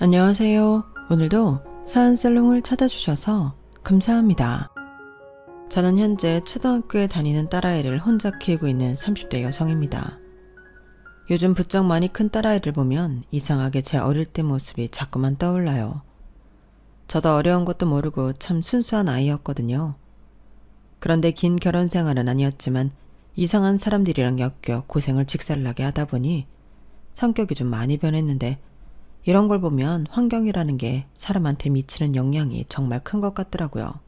안녕하세요. 오늘도 사연살롱을 찾아주셔서 감사합니다. 저는 현재 초등학교에 다니는 딸아이를 혼자 키우고 있는 30대 여성입니다. 요즘 부쩍 많이 큰 딸아이를 보면 이상하게 제 어릴 때 모습이 자꾸만 떠올라요. 저도 어려운 것도 모르고 참 순수한 아이였거든요. 그런데 긴 결혼 생활은 아니었지만 이상한 사람들이랑 엮여 고생을 직살나게 하다 보니 성격이 좀 많이 변했는데, 이런 걸 보면 환경이라는 게 사람한테 미치는 영향이 정말 큰 것 같더라고요.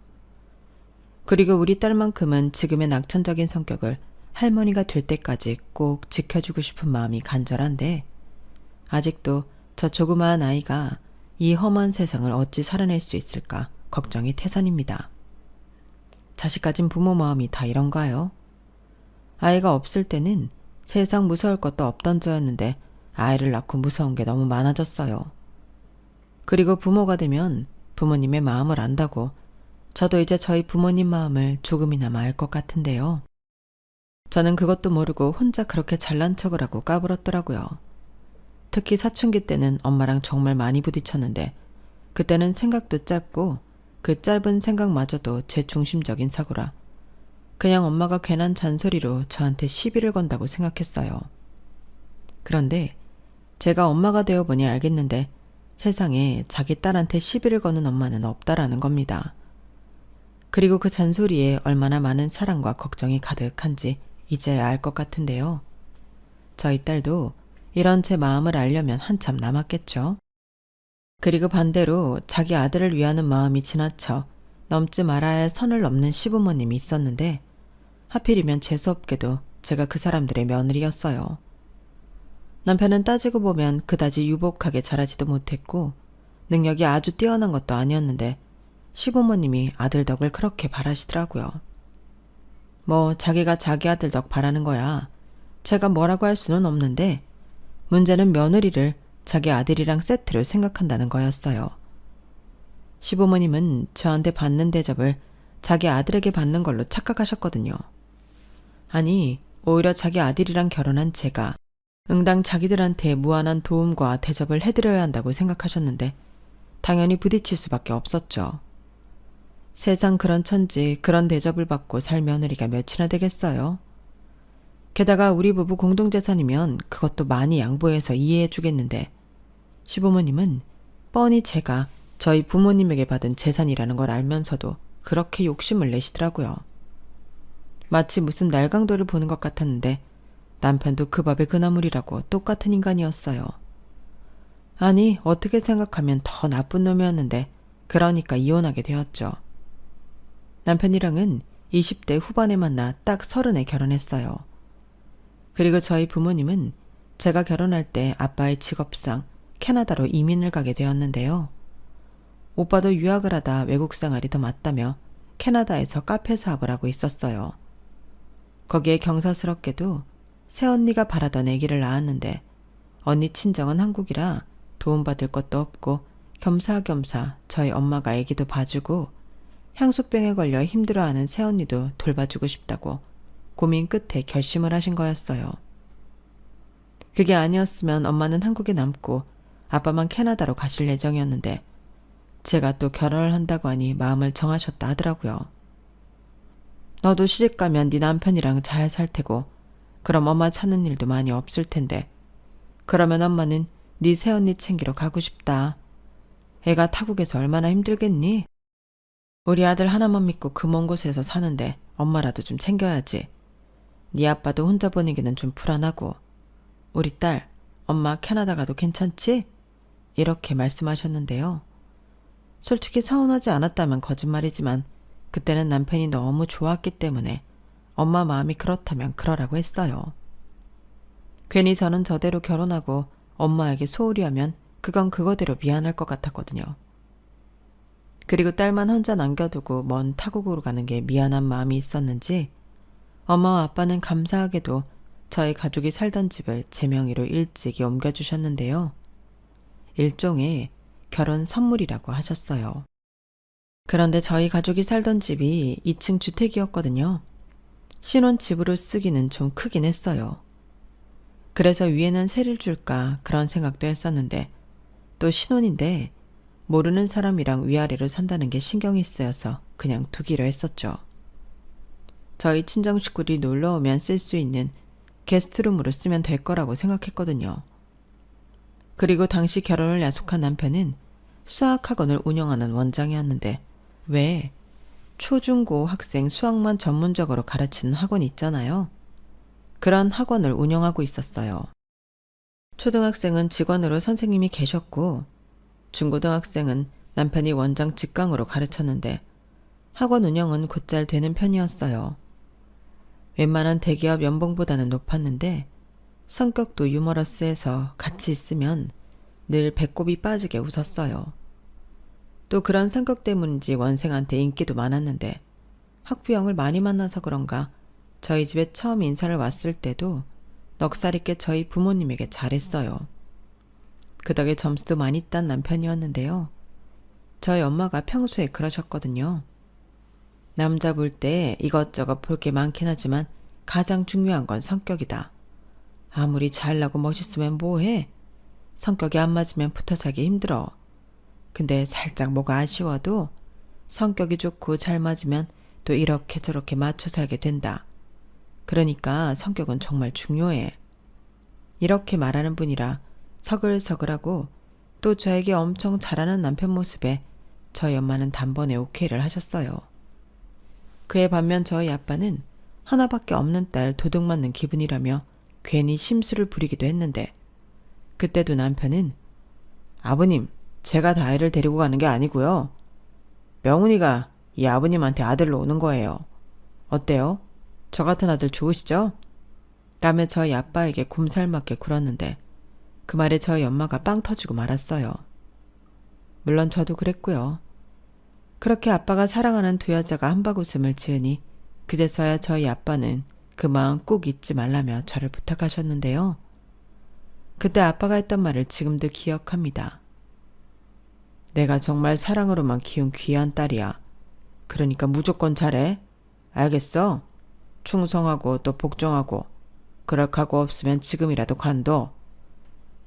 그리고 우리 딸만큼은 지금의 낙천적인 성격을 할머니가 될 때까지 꼭 지켜주고 싶은 마음이 간절한데, 아직도 저 조그마한 아이가 이 험한 세상을 어찌 살아낼 수 있을까 걱정이 태산입니다. 자식 가진 부모 마음이 다 이런가요? 아이가 없을 때는 세상 무서울 것도 없던 저였는데 아이를 낳고 무서운 게 너무 많아졌어요. 그리고 부모가 되면 부모님의 마음을 안다고 저도 이제 저희 부모님 마음을 조금이나마 알 것 같은데요. 저는 그것도 모르고 혼자 그렇게 잘난 척을 하고 까불었더라고요. 특히 사춘기 때는 엄마랑 정말 많이 부딪혔는데, 그때는 생각도 짧고 그 짧은 생각마저도 제 중심적인 사고라 그냥 엄마가 괜한 잔소리로 저한테 시비를 건다고 생각했어요. 그런데 제가 엄마가 되어보니 알겠는데, 세상에 자기 딸한테 시비를 거는 엄마는 없다라는 겁니다. 그리고 그 잔소리에 얼마나 많은 사랑과 걱정이 가득한지 이제야 알 것 같은데요. 저희 딸도 이런 제 마음을 알려면 한참 남았겠죠. 그리고 반대로 자기 아들을 위하는 마음이 지나쳐 넘지 말아야 할 선을 넘는 시부모님이 있었는데, 하필이면 재수없게도 제가 그 사람들의 며느리였어요. 남편은 따지고 보면 그다지 유복하게 자라지도 못했고 능력이 아주 뛰어난 것도 아니었는데, 시부모님이 아들 덕을 그렇게 바라시더라고요. 뭐 자기가 자기 아들 덕 바라는 거야 제가 뭐라고 할 수는 없는데, 문제는 며느리를 자기 아들이랑 세트로 생각한다는 거였어요. 시부모님은 저한테 받는 대접을 자기 아들에게 받는 걸로 착각하셨거든요. 아니, 오히려 자기 아들이랑 결혼한 제가 응당 자기들한테 무한한 도움과 대접을 해드려야 한다고 생각하셨는데, 당연히 부딪힐 수밖에 없었죠. 세상 그런 천지 그런 대접을 받고 살 며느리가 몇이나 되겠어요. 게다가 우리 부부 공동재산이면 그것도 많이 양보해서 이해해 주겠는데, 시부모님은 뻔히 제가 저희 부모님에게 받은 재산이라는 걸 알면서도 그렇게 욕심을 내시더라고요. 마치 무슨 날강도를 보는 것 같았는데, 남편도 그 밥의 그나물이라고 똑같은 인간이었어요. 아니, 어떻게 생각하면 더 나쁜 놈이었는데 그러니까 이혼하게 되었죠. 남편이랑은 20대 후반에 만나 딱 30에 결혼했어요. 그리고 저희 부모님은 제가 결혼할 때 아빠의 직업상 캐나다로 이민을 가게 되었는데요. 오빠도 유학을 하다 외국 생활이 더 맞다며 캐나다에서 카페 사업을 하고 있었어요. 거기에 경사스럽게도 새언니가 바라던 아기를 낳았는데, 언니 친정은 한국이라 도움받을 것도 없고 겸사겸사 저희 엄마가 아기도 봐주고 향수병에 걸려 힘들어하는 새언니도 돌봐주고 싶다고 고민 끝에 결심을 하신 거였어요. 그게 아니었으면 엄마는 한국에 남고 아빠만 캐나다로 가실 예정이었는데, 제가 또 결혼을 한다고 하니 마음을 정하셨다 하더라고요. 너도 시집가면 네 남편이랑 잘 살 테고 그럼 엄마 찾는 일도 많이 없을 텐데, 그러면 엄마는 네 새언니 챙기러 가고 싶다. 애가 타국에서 얼마나 힘들겠니? 우리 아들 하나만 믿고 그 먼 곳에서 사는데 엄마라도 좀 챙겨야지. 네 아빠도 혼자 보내기는 좀 불안하고. 우리 딸, 엄마 캐나다 가도 괜찮지? 이렇게 말씀하셨는데요. 솔직히 서운하지 않았다면 거짓말이지만 그때는 남편이 너무 좋았기 때문에 엄마 마음이 그렇다면 그러라고 했어요. 괜히 저는 저대로 결혼하고 엄마에게 소홀히 하면 그건 그거대로 미안할 것 같았거든요. 그리고 딸만 혼자 남겨두고 먼 타국으로 가는 게 미안한 마음이 있었는지, 엄마와 아빠는 감사하게도 저희 가족이 살던 집을 제 명의로 일찍이 옮겨주셨는데요. 일종의 결혼 선물이라고 하셨어요. 그런데 저희 가족이 살던 집이 2층 주택이었거든요. 신혼집으로 쓰기는 좀 크긴 했어요. 그래서 위에는 세를 줄까 그런 생각도 했었는데, 또 신혼인데 모르는 사람이랑 위아래로 산다는 게 신경이 쓰여서 그냥 두기로 했었죠. 저희 친정 식구들이 놀러 오면 쓸 수 있는 게스트룸으로 쓰면 될 거라고 생각했거든요. 그리고 당시 결혼을 약속한 남편은 수학학원을 운영하는 원장이었는데 왜 초중고 학생 수학만 전문적으로 가르치는 학원 있잖아요. 그런 학원을 운영하고 있었어요. 초등학생은 직원으로 선생님이 계셨고 중고등학생은 남편이 원장 직강으로 가르쳤는데 학원 운영은 곧잘 되는 편이었어요. 웬만한 대기업 연봉보다는 높았는데 성격도 유머러스해서 같이 있으면 늘 배꼽이 빠지게 웃었어요. 또 그런 성격 때문인지 원생한테 인기도 많았는데 학부형을 많이 만나서 그런가 저희 집에 처음 인사를 왔을 때도 넉살 있게 저희 부모님에게 잘했어요. 그 덕에 점수도 많이 딴 남편이었는데요. 저희 엄마가 평소에 그러셨거든요. 남자 볼 때 이것저것 볼 게 많긴 하지만 가장 중요한 건 성격이다. 아무리 잘나고 멋있으면 뭐해? 성격이 안 맞으면 붙어 살기 힘들어. 근데 살짝 뭐가 아쉬워도 성격이 좋고 잘 맞으면 또 이렇게 저렇게 맞춰 살게 된다. 그러니까 성격은 정말 중요해. 이렇게 말하는 분이라 서글서글하고 또 저에게 엄청 잘하는 남편 모습에 저희 엄마는 단번에 오케이를 하셨어요. 그에 반면 저희 아빠는 하나밖에 없는 딸 도둑 맞는 기분이라며 괜히 심술을 부리기도 했는데 그때도 남편은 아버님, 제가 다 아이를 데리고 가는 게 아니고요. 명훈이가 이 아버님한테 아들로 오는 거예요. 어때요? 저 같은 아들 좋으시죠? 라며 저희 아빠에게 곰살맞게 굴었는데 그 말에 저희 엄마가 빵 터지고 말았어요. 물론 저도 그랬고요. 그렇게 아빠가 사랑하는 두 여자가 한바구음을 지으니 그제서야 저희 아빠는 그 마음 꼭 잊지 말라며 저를 부탁하셨는데요. 그때 아빠가 했던 말을 지금도 기억합니다. 내가 정말 사랑으로만 키운 귀한 딸이야. 그러니까 무조건 잘해. 알겠어? 충성하고 또 복종하고 그럴 각오 없으면 지금이라도 관둬.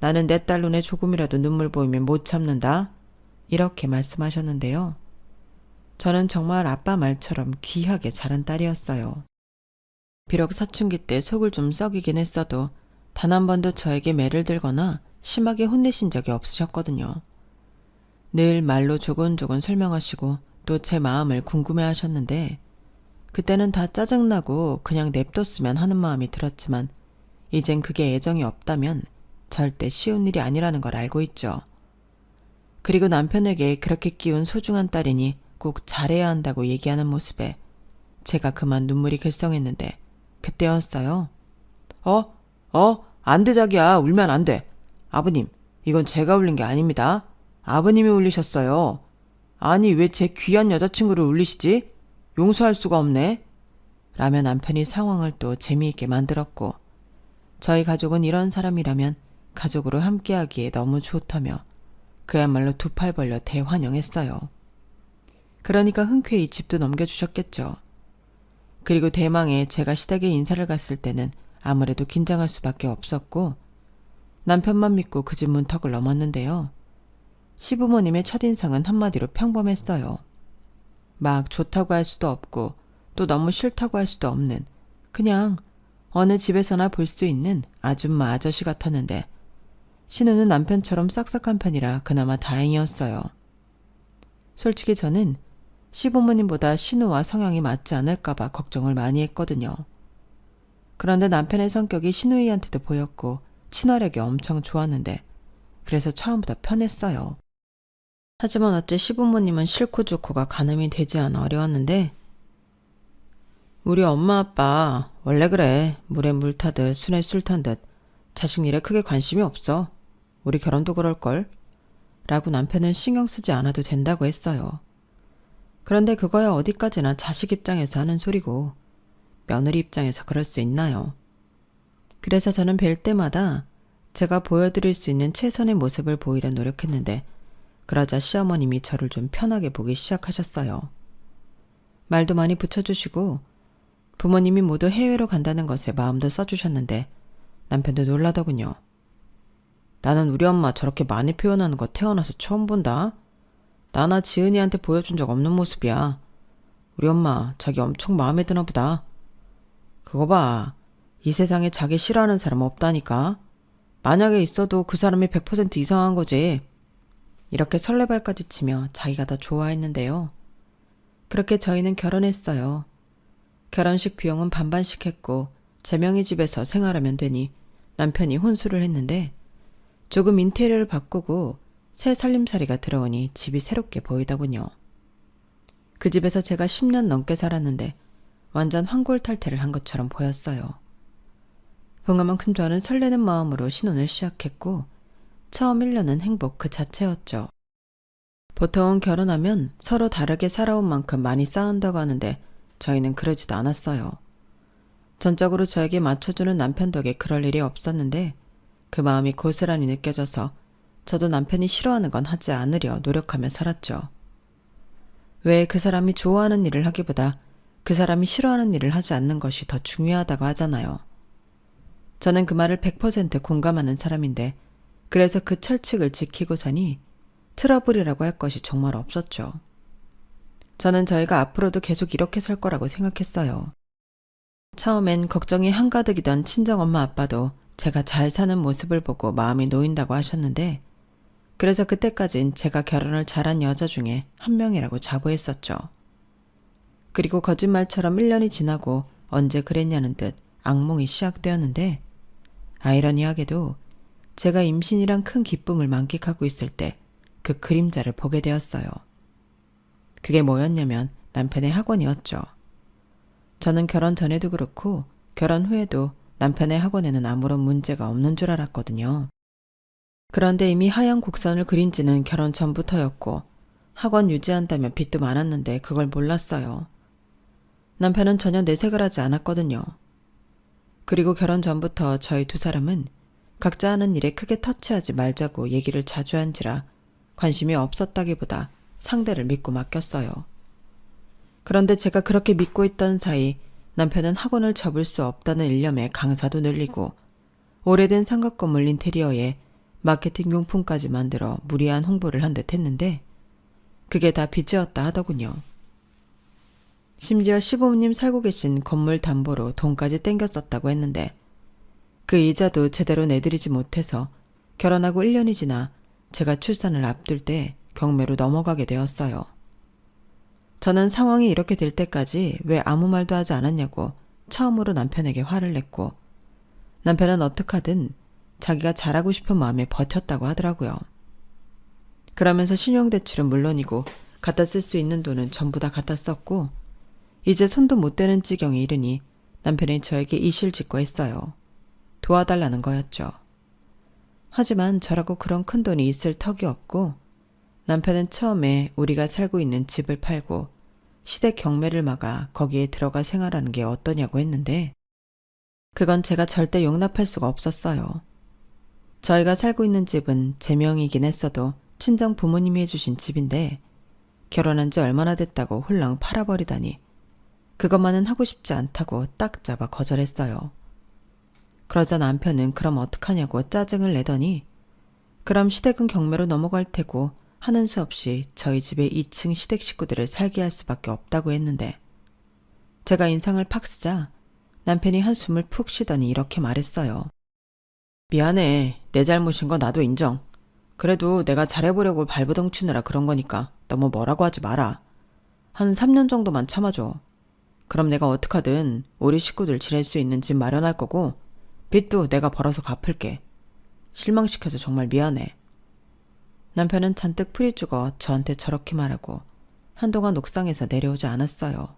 나는 내 딸 눈에 조금이라도 눈물 보이면 못 참는다. 이렇게 말씀하셨는데요. 저는 정말 아빠 말처럼 귀하게 자란 딸이었어요. 비록 사춘기 때 속을 좀 썩이긴 했어도 단 한 번도 저에게 매를 들거나 심하게 혼내신 적이 없으셨거든요. 늘 말로 조곤조곤 설명하시고 또 제 마음을 궁금해하셨는데 그때는 다 짜증나고 그냥 냅뒀으면 하는 마음이 들었지만 이젠 그게 애정이 없다면 절대 쉬운 일이 아니라는 걸 알고 있죠. 그리고 남편에게 그렇게 끼운 소중한 딸이니 꼭 잘해야 한다고 얘기하는 모습에 제가 그만 눈물이 글썽했는데 그때였어요. 안 돼 자기야. 울면 안 돼. 아버님, 이건 제가 울린 게 아닙니다. 아버님이 울리셨어요. 아니 왜 제 귀한 여자친구를 울리시지? 용서할 수가 없네. 라며 남편이 상황을 또 재미있게 만들었고 저희 가족은 이런 사람이라면 가족으로 함께하기에 너무 좋다며 그야말로 두 팔 벌려 대환영했어요. 그러니까 흔쾌히 집도 넘겨주셨겠죠. 그리고 대망에 제가 시댁에 인사를 갔을 때는 아무래도 긴장할 수밖에 없었고 남편만 믿고 그 집 문턱을 넘었는데요. 시부모님의 첫인상은 한마디로 평범했어요. 막 좋다고 할 수도 없고 또 너무 싫다고 할 수도 없는 그냥 어느 집에서나 볼 수 있는 아줌마 아저씨 같았는데 신우는 남편처럼 싹싹한 편이라 그나마 다행이었어요. 솔직히 저는 시부모님보다 신우와 성향이 맞지 않을까봐 걱정을 많이 했거든요. 그런데 남편의 성격이 신우이한테도 보였고 친화력이 엄청 좋았는데 그래서 처음부터 편했어요. 하지만 어째 시부모님은 싫고 좋고가 가늠이 되지 않아 어려웠는데 우리 엄마 아빠 원래 그래. 물에 물 타듯 술에 술 탄듯 자식 일에 크게 관심이 없어. 우리 결혼도 그럴걸. 라고 남편은 신경 쓰지 않아도 된다고 했어요. 그런데 그거야 어디까지나 자식 입장에서 하는 소리고 며느리 입장에서 그럴 수 있나요? 그래서 저는 뵐 때마다 제가 보여드릴 수 있는 최선의 모습을 보이려 노력했는데 그러자 시어머님이 저를 좀 편하게 보기 시작하셨어요. 말도 많이 붙여주시고 부모님이 모두 해외로 간다는 것에 마음도 써주셨는데 남편도 놀라더군요. 나는 우리 엄마 저렇게 많이 표현하는 거 태어나서 처음 본다. 나나 지은이한테 보여준 적 없는 모습이야. 우리 엄마 자기 엄청 마음에 드나 보다. 그거 봐. 이 세상에 자기 싫어하는 사람 없다니까. 만약에 있어도 그 사람이 100% 이상한 거지. 이렇게 설레발까지 치며 자기가 더 좋아했는데요. 그렇게 저희는 결혼했어요. 결혼식 비용은 반반씩 했고 제명이 집에서 생활하면 되니 남편이 혼수를 했는데 조금 인테리어를 바꾸고 새 살림살이가 들어오니 집이 새롭게 보이더군요. 그 집에서 제가 10년 넘게 살았는데 완전 환골탈태를 한 것처럼 보였어요. 그만큼 저는 설레는 마음으로 신혼을 시작했고 처음 1년은 행복 그 자체였죠. 보통은 결혼하면 서로 다르게 살아온 만큼 많이 싸운다고 하는데 저희는 그러지도 않았어요. 전적으로 저에게 맞춰주는 남편 덕에 그럴 일이 없었는데 그 마음이 고스란히 느껴져서 저도 남편이 싫어하는 건 하지 않으려 노력하며 살았죠. 왜 그 사람이 좋아하는 일을 하기보다 그 사람이 싫어하는 일을 하지 않는 것이 더 중요하다고 하잖아요. 저는 그 말을 100% 공감하는 사람인데 그래서 그 철칙을 지키고 사니 트러블이라고 할 것이 정말 없었죠. 저는 저희가 앞으로도 계속 이렇게 살 거라고 생각했어요. 처음엔 걱정이 한가득이던 친정엄마 아빠도 제가 잘 사는 모습을 보고 마음이 놓인다고 하셨는데 그래서 그때까진 제가 결혼을 잘한 여자 중에 한 명이라고 자부했었죠. 그리고 거짓말처럼 1년이 지나고 언제 그랬냐는 듯 악몽이 시작되었는데 아이러니하게도 제가 임신이란 큰 기쁨을 만끽하고 있을 때 그 그림자를 보게 되었어요. 그게 뭐였냐면 남편의 학원이었죠. 저는 결혼 전에도 그렇고 결혼 후에도 남편의 학원에는 아무런 문제가 없는 줄 알았거든요. 그런데 이미 하얀 곡선을 그린 지는 결혼 전부터였고 학원 유지한다며 빚도 많았는데 그걸 몰랐어요. 남편은 전혀 내색을 하지 않았거든요. 그리고 결혼 전부터 저희 두 사람은 각자 하는 일에 크게 터치하지 말자고 얘기를 자주 한지라 관심이 없었다기보다 상대를 믿고 맡겼어요. 그런데 제가 그렇게 믿고 있던 사이 남편은 학원을 접을 수 없다는 일념에 강사도 늘리고 오래된 상가 건물 인테리어에 마케팅 용품까지 만들어 무리한 홍보를 한 듯 했는데 그게 다 빚이었다 하더군요. 심지어 시부모님 살고 계신 건물 담보로 돈까지 땡겼었다고 했는데 그 이자도 제대로 내드리지 못해서 결혼하고 1년이 지나 제가 출산을 앞둘 때 경매로 넘어가게 되었어요. 저는 상황이 이렇게 될 때까지 왜 아무 말도 하지 않았냐고 처음으로 남편에게 화를 냈고 남편은 어떡하든 자기가 잘하고 싶은 마음에 버텼다고 하더라고요. 그러면서 신용대출은 물론이고 갖다 쓸 수 있는 돈은 전부 다 갖다 썼고 이제 손도 못 대는 지경에 이르니 남편이 저에게 이실직고했어요. 도와달라는 거였죠. 하지만 저라고 그런 큰 돈이 있을 턱이 없고 남편은 처음에 우리가 살고 있는 집을 팔고 시댁 경매를 막아 거기에 들어가 생활하는 게 어떠냐고 했는데 그건 제가 절대 용납할 수가 없었어요. 저희가 살고 있는 집은 제 명이긴 했어도 친정 부모님이 해주신 집인데 결혼한 지 얼마나 됐다고 홀랑 팔아버리다니 그것만은 하고 싶지 않다고 딱 잡아 거절했어요. 그러자 남편은 그럼 어떡하냐고 짜증을 내더니 그럼 시댁은 경매로 넘어갈 테고 하는 수 없이 저희 집에 2층 시댁 식구들을 살게 할 수밖에 없다고 했는데 제가 인상을 팍 쓰자 남편이 한숨을 푹 쉬더니 이렇게 말했어요. 미안해. 내 잘못인 거 나도 인정. 그래도 내가 잘해보려고 발버둥 치느라 그런 거니까 너무 뭐라고 하지 마라. 한 3년 정도만 참아줘. 그럼 내가 어떡하든 우리 식구들 지낼 수 있는 집 마련할 거고 빚도 내가 벌어서 갚을게. 실망시켜서 정말 미안해. 남편은 잔뜩 풀이 죽어 저한테 저렇게 말하고 한동안 옥상에서 내려오지 않았어요.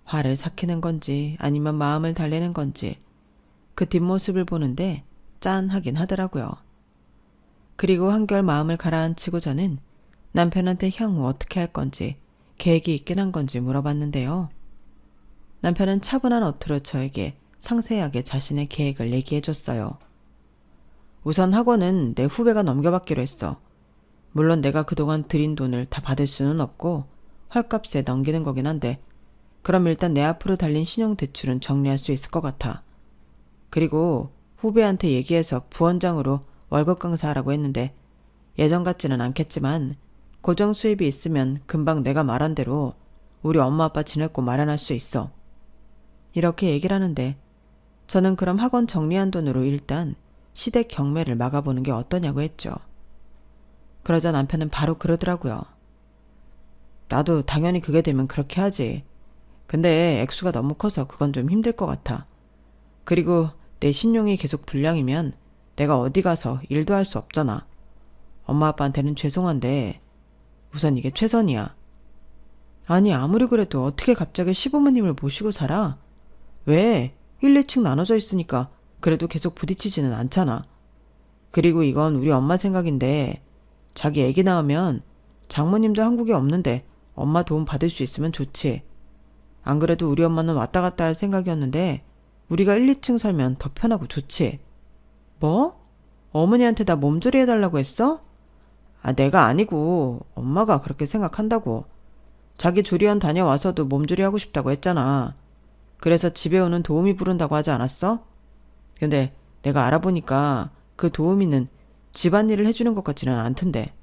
화를 삭히는 건지 아니면 마음을 달래는 건지 그 뒷모습을 보는데 짠하긴 하더라고요. 그리고 한결 마음을 가라앉히고 저는 남편한테 향후 어떻게 할 건지 계획이 있긴 한 건지 물어봤는데요. 남편은 차분한 어투로 저에게 상세하게 자신의 계획을 얘기해줬어요. 우선 학원은 내 후배가 넘겨받기로 했어. 물론 내가 그동안 들인 돈을 다 받을 수는 없고 헐값에 넘기는 거긴 한데 그럼 일단 내 앞으로 달린 신용대출은 정리할 수 있을 것 같아. 그리고 후배한테 얘기해서 부원장으로 월급 강사하라고 했는데 예전 같지는 않겠지만 고정 수입이 있으면 금방 내가 말한 대로 우리 엄마 아빠 지낼 곳 마련할 수 있어. 이렇게 얘기를 하는데 저는 그럼 학원 정리한 돈으로 일단 시댁 경매를 막아보는 게 어떠냐고 했죠. 그러자 남편은 바로 그러더라고요. 나도 당연히 그게 되면 그렇게 하지. 근데 액수가 너무 커서 그건 좀 힘들 것 같아. 그리고 내 신용이 계속 불량이면 내가 어디 가서 일도 할 수 없잖아. 엄마 아빠한테는 죄송한데 우선 이게 최선이야. 아니 아무리 그래도 어떻게 갑자기 시부모님을 모시고 살아? 왜? 1, 2층 나눠져 있으니까 그래도 계속 부딪히지는 않잖아. 그리고 이건 우리 엄마 생각인데 자기 애기 낳으면 장모님도 한국에 없는데 엄마 도움 받을 수 있으면 좋지. 안 그래도 우리 엄마는 왔다 갔다 할 생각이었는데 우리가 1, 2층 살면 더 편하고 좋지. 뭐? 어머니한테 나 몸조리 해달라고 했어? 내가 아니고 엄마가 그렇게 생각한다고. 자기 조리원 다녀와서도 몸조리 하고 싶다고 했잖아. 그래서 집에 오는 도우미 부른다고 하지 않았어? 근데 내가 알아보니까 그 도우미는 집안일을 해주는 것 같지는 않던데.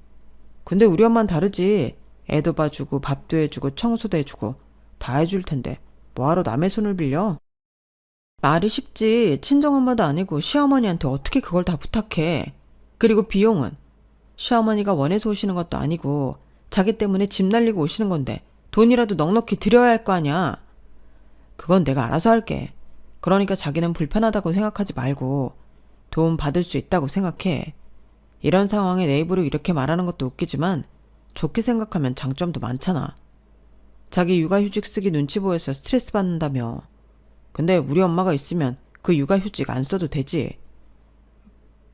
근데 우리 엄마는 다르지. 애도 봐주고 밥도 해주고 청소도 해주고 다 해줄 텐데 뭐하러 남의 손을 빌려? 말이 쉽지. 친정엄마도 아니고 시어머니한테 어떻게 그걸 다 부탁해. 그리고 비용은? 시어머니가 원해서 오시는 것도 아니고 자기 때문에 집 날리고 오시는 건데 돈이라도 넉넉히 드려야 할 거 아니야. 그건 내가 알아서 할게. 그러니까 자기는 불편하다고 생각하지 말고 도움 받을 수 있다고 생각해. 이런 상황에 내 입으로 이렇게 말하는 것도 웃기지만 좋게 생각하면 장점도 많잖아. 자기 육아휴직 쓰기 눈치 보여서 스트레스 받는다며. 근데 우리 엄마가 있으면 그 육아휴직 안 써도 되지.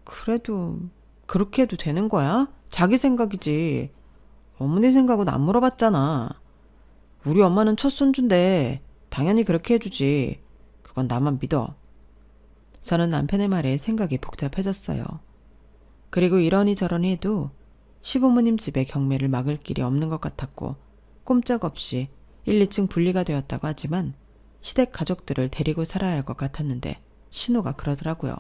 그래도 그렇게 해도 되는 거야? 자기 생각이지. 어머니 생각은 안 물어봤잖아. 우리 엄마는 첫 손주인데 당연히 그렇게 해주지. 그건 나만 믿어. 저는 남편의 말에 생각이 복잡해졌어요. 그리고 이러니 저러니 해도 시부모님 집에 경매를 막을 길이 없는 것 같았고 꼼짝없이 1, 2층 분리가 되었다고 하지만 시댁 가족들을 데리고 살아야 할 것 같았는데 신호가 그러더라고요.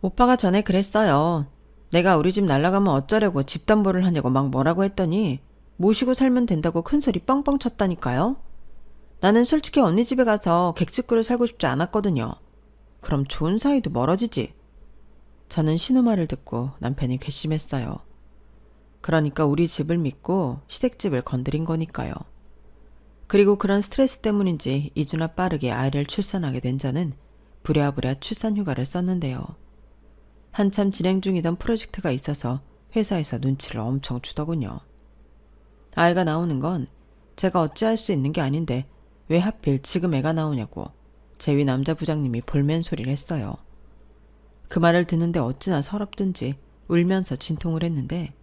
오빠가 전에 그랬어요. 내가 우리 집 날아가면 어쩌려고 집담보를 하냐고 막 뭐라고 했더니 모시고 살면 된다고 큰소리 뻥뻥 쳤다니까요. 나는 솔직히 언니 집에 가서 객식구를 살고 싶지 않았거든요. 그럼 좋은 사이도 멀어지지. 저는 신우 말을 듣고 남편이 괘씸했어요. 그러니까 우리 집을 믿고 시댁집을 건드린 거니까요. 그리고 그런 스트레스 때문인지 2주나 빠르게 아이를 출산하게 된 저는 부랴부랴 출산휴가를 썼는데요. 한참 진행 중이던 프로젝트가 있어서 회사에서 눈치를 엄청 주더군요. 아이가 나오는 건 제가 어찌할 수 있는 게 아닌데 왜 하필 지금 애가 나오냐고 제 위 남자 부장님이 볼멘 소리를 했어요. 그 말을 듣는데 어찌나 서럽든지 울면서 진통을 했는데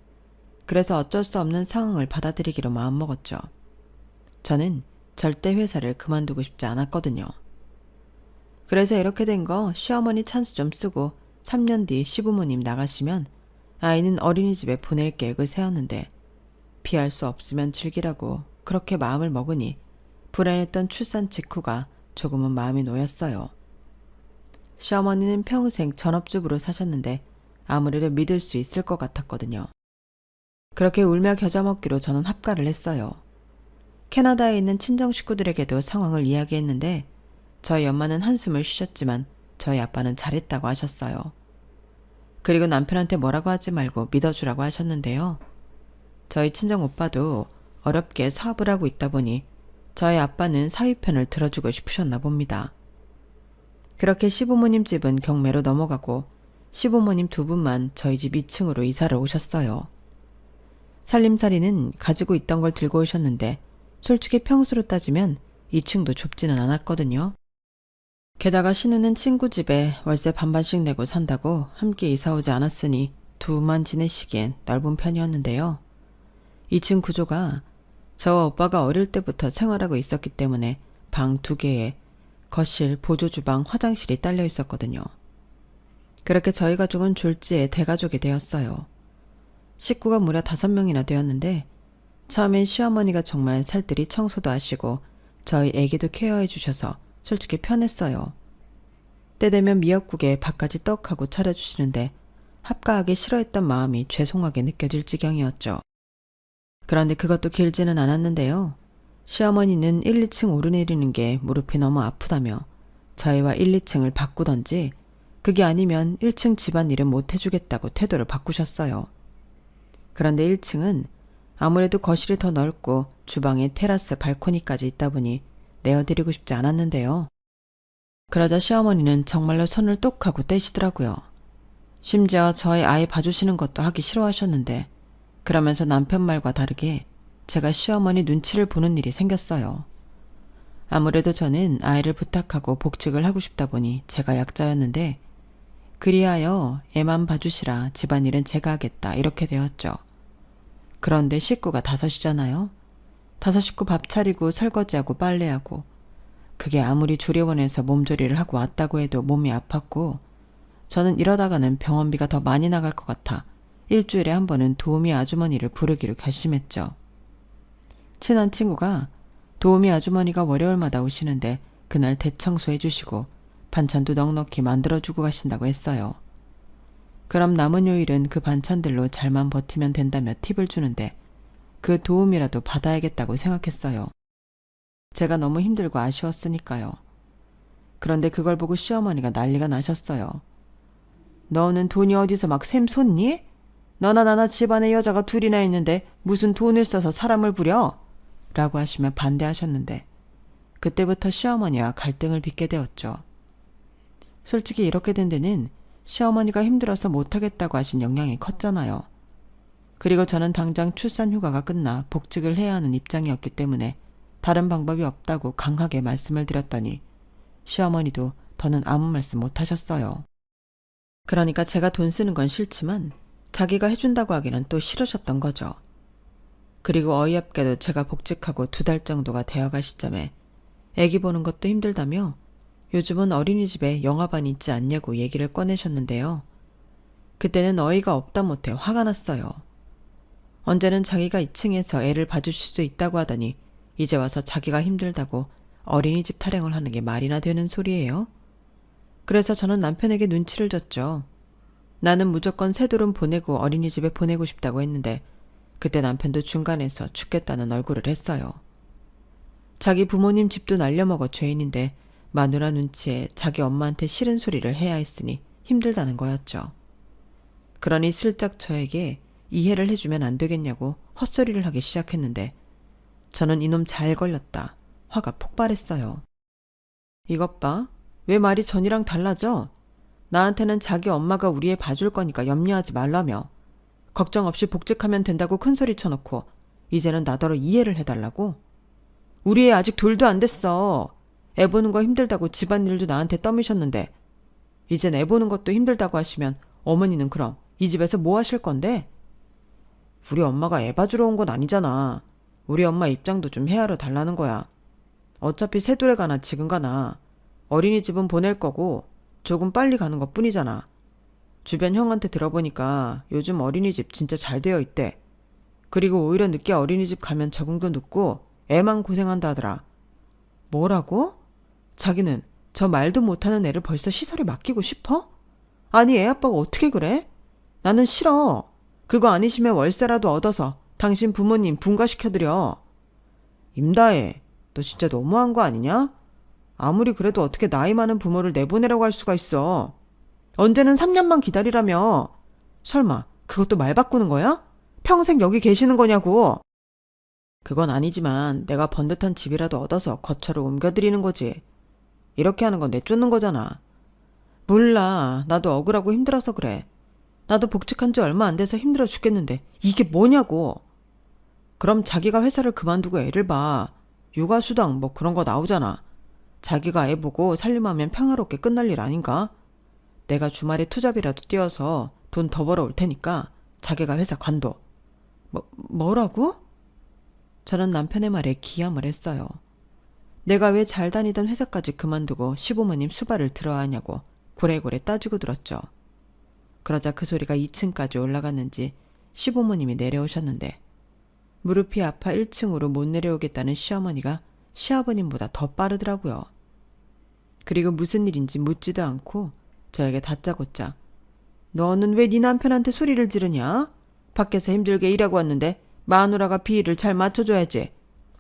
그래서 어쩔 수 없는 상황을 받아들이기로 마음먹었죠. 저는 절대 회사를 그만두고 싶지 않았거든요. 그래서 이렇게 된 거 시어머니 찬스 좀 쓰고 3년 뒤 시부모님 나가시면 아이는 어린이집에 보낼 계획을 세웠는데 피할 수 없으면 즐기라고 그렇게 마음을 먹으니 불안했던 출산 직후가 조금은 마음이 놓였어요. 시어머니는 평생 전업주부로 사셨는데 아무래도 믿을 수 있을 것 같았거든요. 그렇게 울며 겨자 먹기로 저는 합가를 했어요. 캐나다에 있는 친정 식구들에게도 상황을 이야기했는데 저희 엄마는 한숨을 쉬셨지만 저희 아빠는 잘했다고 하셨어요. 그리고 남편한테 뭐라고 하지 말고 믿어주라고 하셨는데요. 저희 친정 오빠도 어렵게 사업을 하고 있다 보니 저희 아빠는 사위 편을 들어주고 싶으셨나 봅니다. 그렇게 시부모님 집은 경매로 넘어가고 시부모님 두 분만 저희 집 2층으로 이사를 오셨어요. 살림살이는 가지고 있던 걸 들고 오셨는데 솔직히 평수로 따지면 2층도 좁지는 않았거든요. 게다가 신우는 친구 집에 월세 반반씩 내고 산다고 함께 이사 오지 않았으니 두만 지내시기엔 넓은 편이었는데요. 2층 구조가 저와 오빠가 어릴 때부터 생활하고 있었기 때문에 방 2개에 거실, 보조주방, 화장실이 딸려 있었거든요. 그렇게 저희 가족은 졸지에 대가족이 되었어요. 식구가 무려 5명이나 되었는데 처음엔 시어머니가 정말 살뜰히 청소도 하시고 저희 애기도 케어해 주셔서 솔직히 편했어요. 때 되면 미역국에 밥까지 떡하고 차려주시는데 합가하기 싫어했던 마음이 죄송하게 느껴질 지경이었죠. 그런데 그것도 길지는 않았는데요. 시어머니는 1, 2층 오르내리는 게 무릎이 너무 아프다며 저희와 1, 2층을 바꾸던지 그게 아니면 1층 집안일은 못 해주겠다고 태도를 바꾸셨어요. 그런데 1층은 아무래도 거실이 더 넓고 주방에 테라스 발코니까지 있다 보니 내어드리고 싶지 않았는데요. 그러자 시어머니는 정말로 손을 똑 하고 떼시더라고요. 심지어 저희 아이 봐주시는 것도 하기 싫어하셨는데 그러면서 남편 말과 다르게 제가 시어머니 눈치를 보는 일이 생겼어요. 아무래도 저는 아이를 부탁하고 복직을 하고 싶다 보니 제가 약자였는데 그리하여 애만 봐주시라 집안일은 제가 하겠다 이렇게 되었죠. 그런데 식구가 5이잖아요. 5 식구 밥 차리고 설거지하고 빨래하고 그게 아무리 조리원에서 몸조리를 하고 왔다고 해도 몸이 아팠고 저는 이러다가는 병원비가 더 많이 나갈 것 같아 일주일에 한 번은 도우미 아주머니를 부르기로 결심했죠. 친한 친구가 도우미 아주머니가 월요일마다 오시는데 그날 대청소해 주시고 반찬도 넉넉히 만들어주고 가신다고 했어요. 그럼 남은 요일은 그 반찬들로 잘만 버티면 된다며 팁을 주는데 그 도움이라도 받아야겠다고 생각했어요. 제가 너무 힘들고 아쉬웠으니까요. 그런데 그걸 보고 시어머니가 난리가 나셨어요. 너는 돈이 어디서 막 샘솟니? 너나 나나 집안에 여자가 2이나 있는데 무슨 돈을 써서 사람을 부려? 라고 하시며 반대하셨는데 그때부터 시어머니와 갈등을 빚게 되었죠. 솔직히 이렇게 된 데는 시어머니가 힘들어서 못하겠다고 하신 영향이 컸잖아요. 그리고 저는 당장 출산 휴가가 끝나 복직을 해야 하는 입장이었기 때문에 다른 방법이 없다고 강하게 말씀을 드렸더니 시어머니도 더는 아무 말씀 못 하셨어요. 그러니까 제가 돈 쓰는 건 싫지만 자기가 해준다고 하기는 또 싫으셨던 거죠. 그리고 어이없게도 제가 복직하고 2달 정도가 되어갈 시점에 애기 보는 것도 힘들다며 요즘은 어린이집에 영화반이 있지 않냐고 얘기를 꺼내셨는데요. 그때는 어이가 없다 못해 화가 났어요. 언제는 자기가 2층에서 애를 봐주실 수 있다고 하더니 이제 와서 자기가 힘들다고 어린이집 타령을 하는 게 말이나 되는 소리예요? 그래서 저는 남편에게 눈치를 줬죠. 나는 무조건 새돌은 보내고 어린이집에 보내고 싶다고 했는데 그때 남편도 중간에서 죽겠다는 얼굴을 했어요. 자기 부모님 집도 날려먹어 죄인인데 마누라 눈치에 자기 엄마한테 싫은 소리를 해야 했으니 힘들다는 거였죠. 그러니 슬쩍 저에게 이해를 해주면 안 되겠냐고 헛소리를 하기 시작했는데 저는 이놈 잘 걸렸다. 화가 폭발했어요. 이것 봐. 왜 말이 전이랑 달라져? 나한테는 자기 엄마가 우리 애 봐줄 거니까 염려하지 말라며. 걱정 없이 복직하면 된다고 큰소리 쳐놓고 이제는 나더러 이해를 해달라고? 우리 애 아직 돌도 안 됐어. 애 보는 거 힘들다고 집안일도 나한테 떠미셨는데 이젠 애 보는 것도 힘들다고 하시면 어머니는 그럼 이 집에서 뭐 하실 건데? 우리 엄마가 애 봐주러 온 건 아니잖아. 우리 엄마 입장도 좀 헤아려 달라는 거야. 어차피 새돌에 가나 지금 가나 어린이집은 보낼 거고 조금 빨리 가는 것 뿐이잖아. 주변 형한테 들어보니까 요즘 어린이집 진짜 잘 되어 있대. 그리고 오히려 늦게 어린이집 가면 적응도 늦고 애만 고생한다 하더라. 뭐라고? 자기는 저 말도 못하는 애를 벌써 시설에 맡기고 싶어? 아니 애 아빠가 어떻게 그래? 나는 싫어. 그거 아니시면 월세라도 얻어서 당신 부모님 분가시켜드려. 임다혜, 너 진짜 너무한 거 아니냐? 아무리 그래도 어떻게 나이 많은 부모를 내보내라고 할 수가 있어. 언제는 3년만 기다리라며. 설마 그것도 말 바꾸는 거야? 평생 여기 계시는 거냐고. 그건 아니지만 내가 번듯한 집이라도 얻어서 거처로 옮겨드리는 거지. 이렇게 하는 건 내쫓는 거잖아. 몰라. 나도 억울하고 힘들어서 그래. 나도 복직한 지 얼마 안 돼서 힘들어 죽겠는데 이게 뭐냐고. 그럼 자기가 회사를 그만두고 애를 봐. 육아수당 뭐 그런 거 나오잖아. 자기가 애 보고 살림하면 평화롭게 끝날 일 아닌가? 내가 주말에 투잡이라도 뛰어서 돈 더 벌어올 테니까 자기가 회사 관둬. 뭐라고? 저는 남편의 말에 기함을 했어요. 내가 왜 잘 다니던 회사까지 그만두고 시부모님 수발을 들어야 하냐고 고래고래 따지고 들었죠. 그러자 그 소리가 2층까지 올라갔는지 시부모님이 내려오셨는데 무릎이 아파 1층으로 못 내려오겠다는 시어머니가 시아버님보다 더 빠르더라고요. 그리고 무슨 일인지 묻지도 않고 저에게 다짜고짜 너는 왜 네 남편한테 소리를 지르냐? 밖에서 힘들게 일하고 왔는데 마누라가 비위를 잘 맞춰줘야지.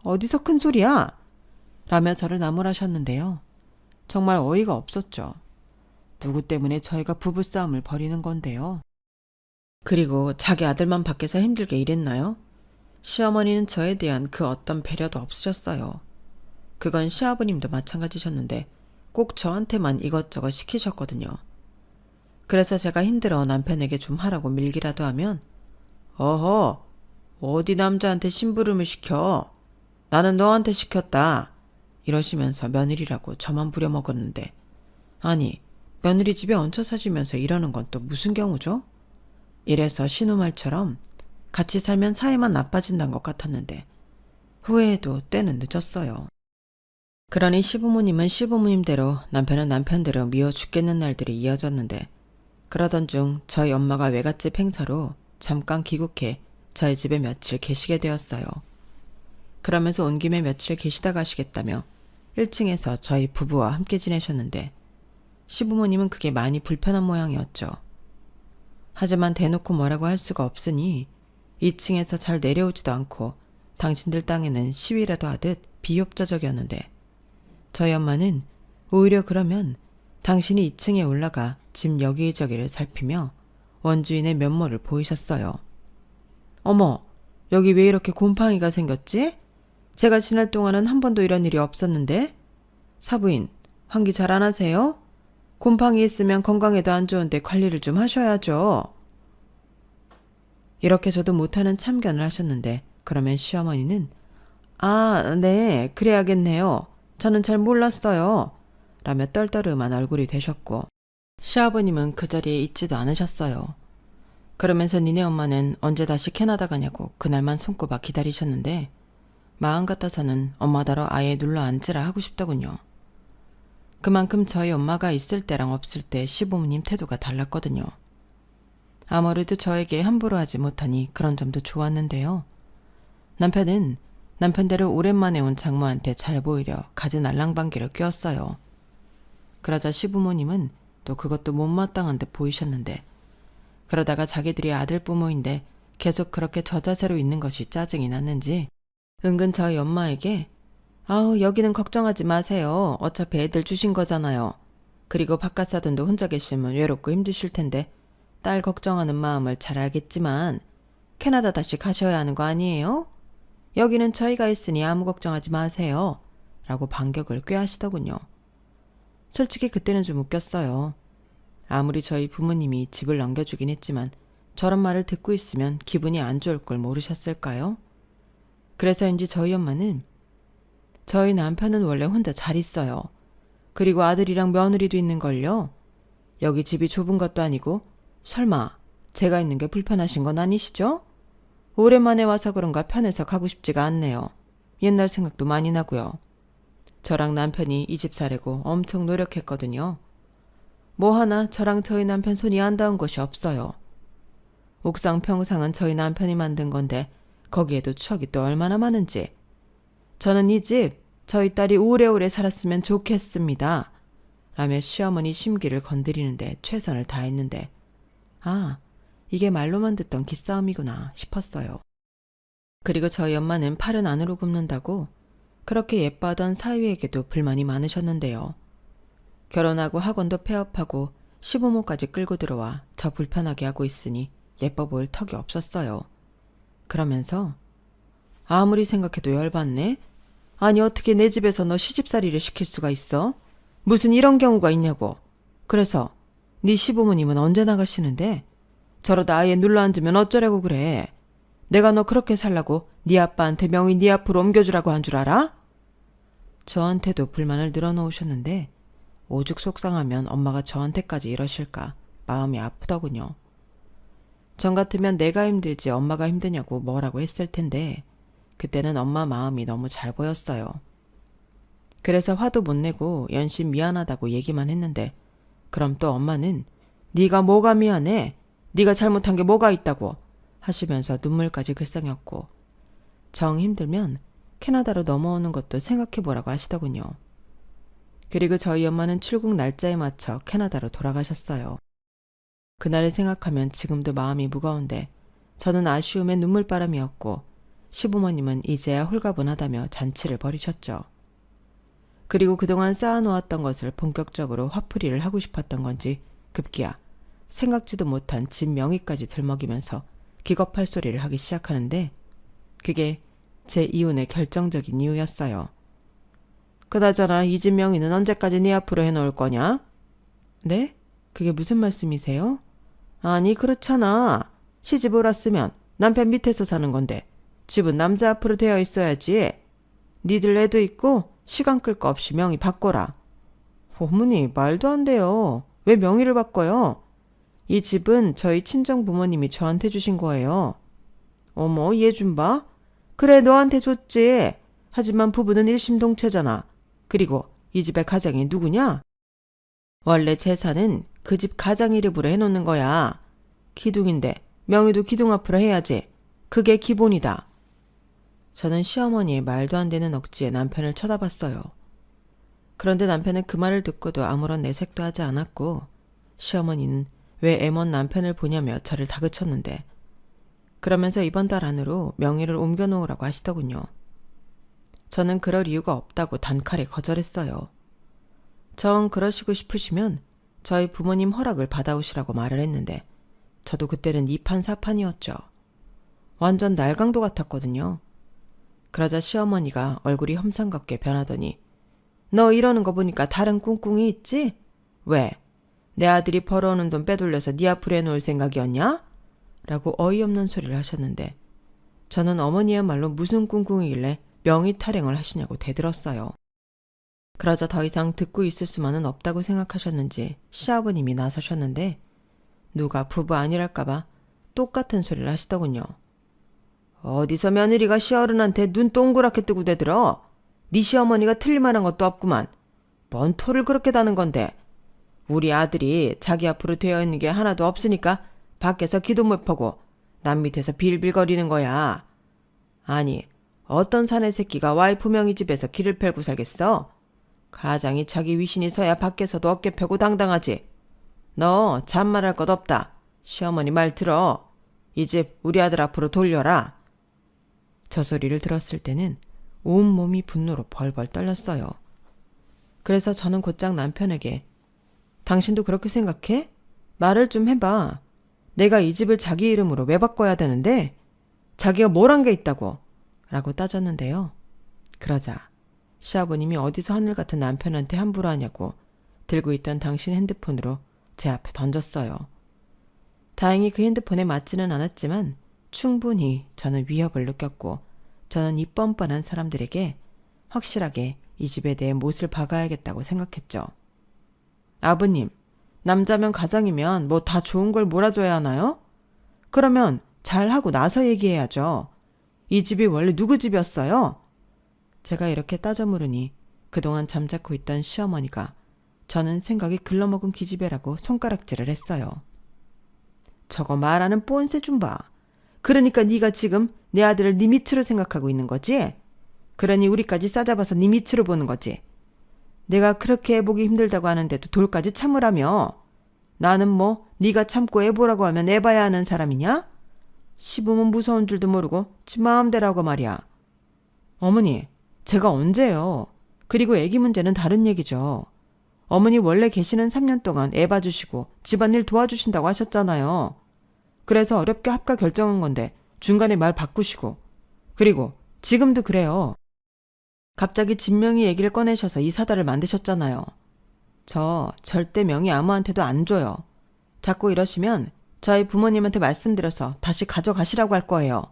어디서 큰 소리야? 라며 저를 나무라셨는데요. 정말 어이가 없었죠. 누구 때문에 저희가 부부싸움을 벌이는 건데요. 그리고 자기 아들만 밖에서 힘들게 일했나요? 시어머니는 저에 대한 그 어떤 배려도 없으셨어요. 그건 시아버님도 마찬가지셨는데 꼭 저한테만 이것저것 시키셨거든요. 그래서 제가 힘들어 남편에게 좀 하라고 밀기라도 하면 어허, 어디 남자한테 심부름을 시켜? 나는 너한테 시켰다. 이러시면서 며느리라고 저만 부려먹었는데 아니, 며느리 집에 얹혀 사시면서 이러는 건 또 무슨 경우죠? 이래서 신우말처럼 같이 살면 사이만 나빠진다는 것 같았는데 후회해도 때는 늦었어요. 그러니 시부모님은 시부모님대로 남편은 남편대로 미워 죽겠는 날들이 이어졌는데 그러던 중 저희 엄마가 외갓집 행사로 잠깐 귀국해 저희 집에 며칠 계시게 되었어요. 그러면서 온 김에 며칠 계시다 가시겠다며 1층에서 저희 부부와 함께 지내셨는데 시부모님은 그게 많이 불편한 모양이었죠. 하지만 대놓고 뭐라고 할 수가 없으니 2층에서 잘 내려오지도 않고 당신들 땅에는 시위라도 하듯 비협조적이었는데 저희 엄마는 오히려 그러면 당신이 2층에 올라가 집 여기저기를 살피며 원주인의 면모를 보이셨어요. 어머, 여기 왜 이렇게 곰팡이가 생겼지? 제가 지날 동안은 한 번도 이런 일이 없었는데? 사부인, 환기 잘 안 하세요? 곰팡이 있으면 건강에도 안 좋은데 관리를 좀 하셔야죠. 이렇게 저도 못하는 참견을 하셨는데 그러면 시어머니는 아, 네, 그래야겠네요. 저는 잘 몰랐어요. 라며 떨떠름한 얼굴이 되셨고 시아버님은 그 자리에 있지도 않으셨어요. 그러면서 니네 엄마는 언제 다시 캐나다 가냐고 그날만 손꼽아 기다리셨는데 마음 같아서는 엄마더러 아예 눌러 앉으라 하고 싶더군요. 그만큼 저희 엄마가 있을 때랑 없을 때 시부모님 태도가 달랐거든요. 아무래도 저에게 함부로 하지 못하니 그런 점도 좋았는데요. 남편은 남편대로 오랜만에 온 장모한테 잘 보이려 가진 알랑방귀를 뀌었어요. 그러자 시부모님은 또 그것도 못마땅한 듯 보이셨는데 그러다가 자기들이 아들 부모인데 계속 그렇게 저자세로 있는 것이 짜증이 났는지 은근 저희 엄마에게 아우 여기는 걱정하지 마세요. 어차피 애들 주신 거잖아요. 그리고 바깥 사돈도 혼자 계시면 외롭고 힘드실 텐데 딸 걱정하는 마음을 잘 알겠지만 캐나다 다시 가셔야 하는 거 아니에요? 여기는 저희가 있으니 아무 걱정하지 마세요. 라고 반격을 꾀하시더군요. 솔직히 그때는 좀 웃겼어요. 아무리 저희 부모님이 집을 넘겨주긴 했지만 저런 말을 듣고 있으면 기분이 안 좋을 걸 모르셨을까요? 그래서인지 저희 엄마는 저희 남편은 원래 혼자 잘 있어요. 그리고 아들이랑 며느리도 있는걸요. 여기 집이 좁은 것도 아니고 설마 제가 있는 게 불편하신 건 아니시죠? 오랜만에 와서 그런가 편해서 가고 싶지가 않네요. 옛날 생각도 많이 나고요. 저랑 남편이 이 집 사려고 엄청 노력했거든요. 뭐 하나 저랑 저희 남편 손이 안 닿은 곳이 없어요. 옥상 평상은 저희 남편이 만든 건데 거기에도 추억이 또 얼마나 많은지. 저는 이 집 저희 딸이 오래오래 살았으면 좋겠습니다. 라며 시어머니 심기를 건드리는데 최선을 다했는데 아, 이게 말로만 듣던 기싸움이구나 싶었어요. 그리고 저희 엄마는 팔은 안으로 굽는다고 그렇게 예뻐하던 사위에게도 불만이 많으셨는데요. 결혼하고 학원도 폐업하고 시부모까지 끌고 들어와 저 불편하게 하고 있으니 예뻐 보일 턱이 없었어요. 그러면서 아무리 생각해도 열받네. 아니 어떻게 내 집에서 너 시집살이를 시킬 수가 있어? 무슨 이런 경우가 있냐고. 그래서 네 시부모님은 언제 나가시는데? 저러다 아예 눌러앉으면 어쩌려고 그래. 내가 너 그렇게 살라고 네 아빠한테 명의 네 앞으로 옮겨주라고 한 줄 알아? 저한테도 불만을 늘어놓으셨는데 오죽 속상하면 엄마가 저한테까지 이러실까 마음이 아프더군요. 전 같으면 내가 힘들지 엄마가 힘드냐고 뭐라고 했을 텐데 그때는 엄마 마음이 너무 잘 보였어요. 그래서 화도 못 내고 연신 미안하다고 얘기만 했는데 그럼 또 엄마는 네가 뭐가 미안해? 네가 잘못한 게 뭐가 있다고 하시면서 눈물까지 글썽였고 정 힘들면 캐나다로 넘어오는 것도 생각해보라고 하시더군요. 그리고 저희 엄마는 출국 날짜에 맞춰 캐나다로 돌아가셨어요. 그날을 생각하면 지금도 마음이 무거운데 저는 아쉬움에 눈물바람이었고 시부모님은 이제야 홀가분하다며 잔치를 벌이셨죠. 그리고 그동안 쌓아놓았던 것을 본격적으로 화풀이를 하고 싶었던 건지 급기야 생각지도 못한 집 명의까지 들먹이면서 기겁할 소리를 하기 시작하는데 그게 제 이혼의 결정적인 이유였어요. 그나저나 이 집 명의는 언제까지 네 앞으로 해놓을 거냐? 네? 그게 무슨 말씀이세요? 아니 그렇잖아. 시집을 왔으면 남편 밑에서 사는 건데 집은 남자 앞으로 되어 있어야지. 니들 애도 있고 시간 끌 거 없이 명의 바꿔라. 어머니 말도 안 돼요. 왜 명의를 바꿔요? 이 집은 저희 친정 부모님이 저한테 주신 거예요. 어머 얘 좀 봐. 그래 너한테 줬지. 하지만 부부는 일심동체잖아. 그리고 이 집의 가장이 누구냐? 원래 재산은 그 집 가장 이름으로 해놓는 거야. 기둥인데 명의도 기둥 앞으로 해야지. 그게 기본이다. 저는 시어머니의 말도 안 되는 억지에 남편을 쳐다봤어요. 그런데 남편은 그 말을 듣고도 아무런 내색도 하지 않았고 시어머니는 왜 애먼 남편을 보냐며 저를 다그쳤는데 그러면서 이번 달 안으로 명의를 옮겨놓으라고 하시더군요. 저는 그럴 이유가 없다고 단칼에 거절했어요. 정 그러시고 싶으시면 저희 부모님 허락을 받아오시라고 말을 했는데 저도 그때는 이판사판이었죠. 완전 날강도 같았거든요. 그러자 시어머니가 얼굴이 험상궂게 변하더니 너 이러는 거 보니까 다른 꿍꿍이 있지? 왜? 내 아들이 벌어오는 돈 빼돌려서 네 앞으로 해놓을 생각이었냐? 라고 어이없는 소리를 하셨는데 저는 어머니야말로 무슨 꿍꿍이길래 명의 탈행을 하시냐고 대들었어요. 그러자 더 이상 듣고 있을 수만은 없다고 생각하셨는지 시아버님이 나서셨는데 누가 부부 아니랄까봐 똑같은 소리를 하시더군요. 어디서 며느리가 시어른한테 눈 동그랗게 뜨고 대들어? 네 시어머니가 틀릴만한 것도 없구만. 뭔 토를 그렇게 다는 건데. 우리 아들이 자기 앞으로 되어 있는 게 하나도 없으니까 밖에서 기도 못 펴고 남 밑에서 빌빌거리는 거야. 아니 어떤 사내 새끼가 와이프 명의 집에서 길을 펴고 살겠어? 가장이 자기 위신이 서야 밖에서도 어깨 펴고 당당하지. 너 잔말할 것 없다. 시어머니 말 들어. 이 집 우리 아들 앞으로 돌려라. 저 소리를 들었을 때는 온몸이 분노로 벌벌 떨렸어요. 그래서 저는 곧장 남편에게 당신도 그렇게 생각해? 말을 좀 해봐. 내가 이 집을 자기 이름으로 왜 바꿔야 되는데? 자기가 뭘 한 게 있다고? 라고 따졌는데요. 그러자 시아버님이 어디서 하늘 같은 남편한테 함부로 하냐고 들고 있던 당신 핸드폰으로 제 앞에 던졌어요. 다행히 그 핸드폰에 맞지는 않았지만 충분히 저는 위협을 느꼈고 저는 이 뻔뻔한 사람들에게 확실하게 이 집에 대해 못을 박아야겠다고 생각했죠. 아버님, 남자면 가장이면 뭐 다 좋은 걸 몰아줘야 하나요? 그러면 잘하고 나서 얘기해야죠. 이 집이 원래 누구 집이었어요? 제가 이렇게 따져 물으니 그동안 잠자코 있던 시어머니가 저는 생각이 글러먹은 기집애라고 손가락질을 했어요. 저거 말하는 뻔세 좀 봐. 그러니까 네가 지금 내 아들을 네 밑으로 생각하고 있는 거지? 그러니 우리까지 싸잡아서 네 밑으로 보는 거지. 내가 그렇게 애보기 힘들다고 하는데도 돌까지 참으라며. 나는 뭐 네가 참고 애보라고 하면 애봐야 하는 사람이냐? 시부모 무서운 줄도 모르고 지 마음대로 하고 말이야. 어머니, 제가 언제요? 그리고 애기 문제는 다른 얘기죠. 어머니 원래 계시는 3년 동안 애 봐주시고 집안일 도와주신다고 하셨잖아요. 그래서 어렵게 합가 결정한 건데 중간에 말 바꾸시고. 그리고 지금도 그래요. 갑자기 진명의 얘기를 꺼내셔서 이 사달을 만드셨잖아요. 저 절대 명의 아무한테도 안 줘요. 자꾸 이러시면 저희 부모님한테 말씀드려서 다시 가져가시라고 할 거예요.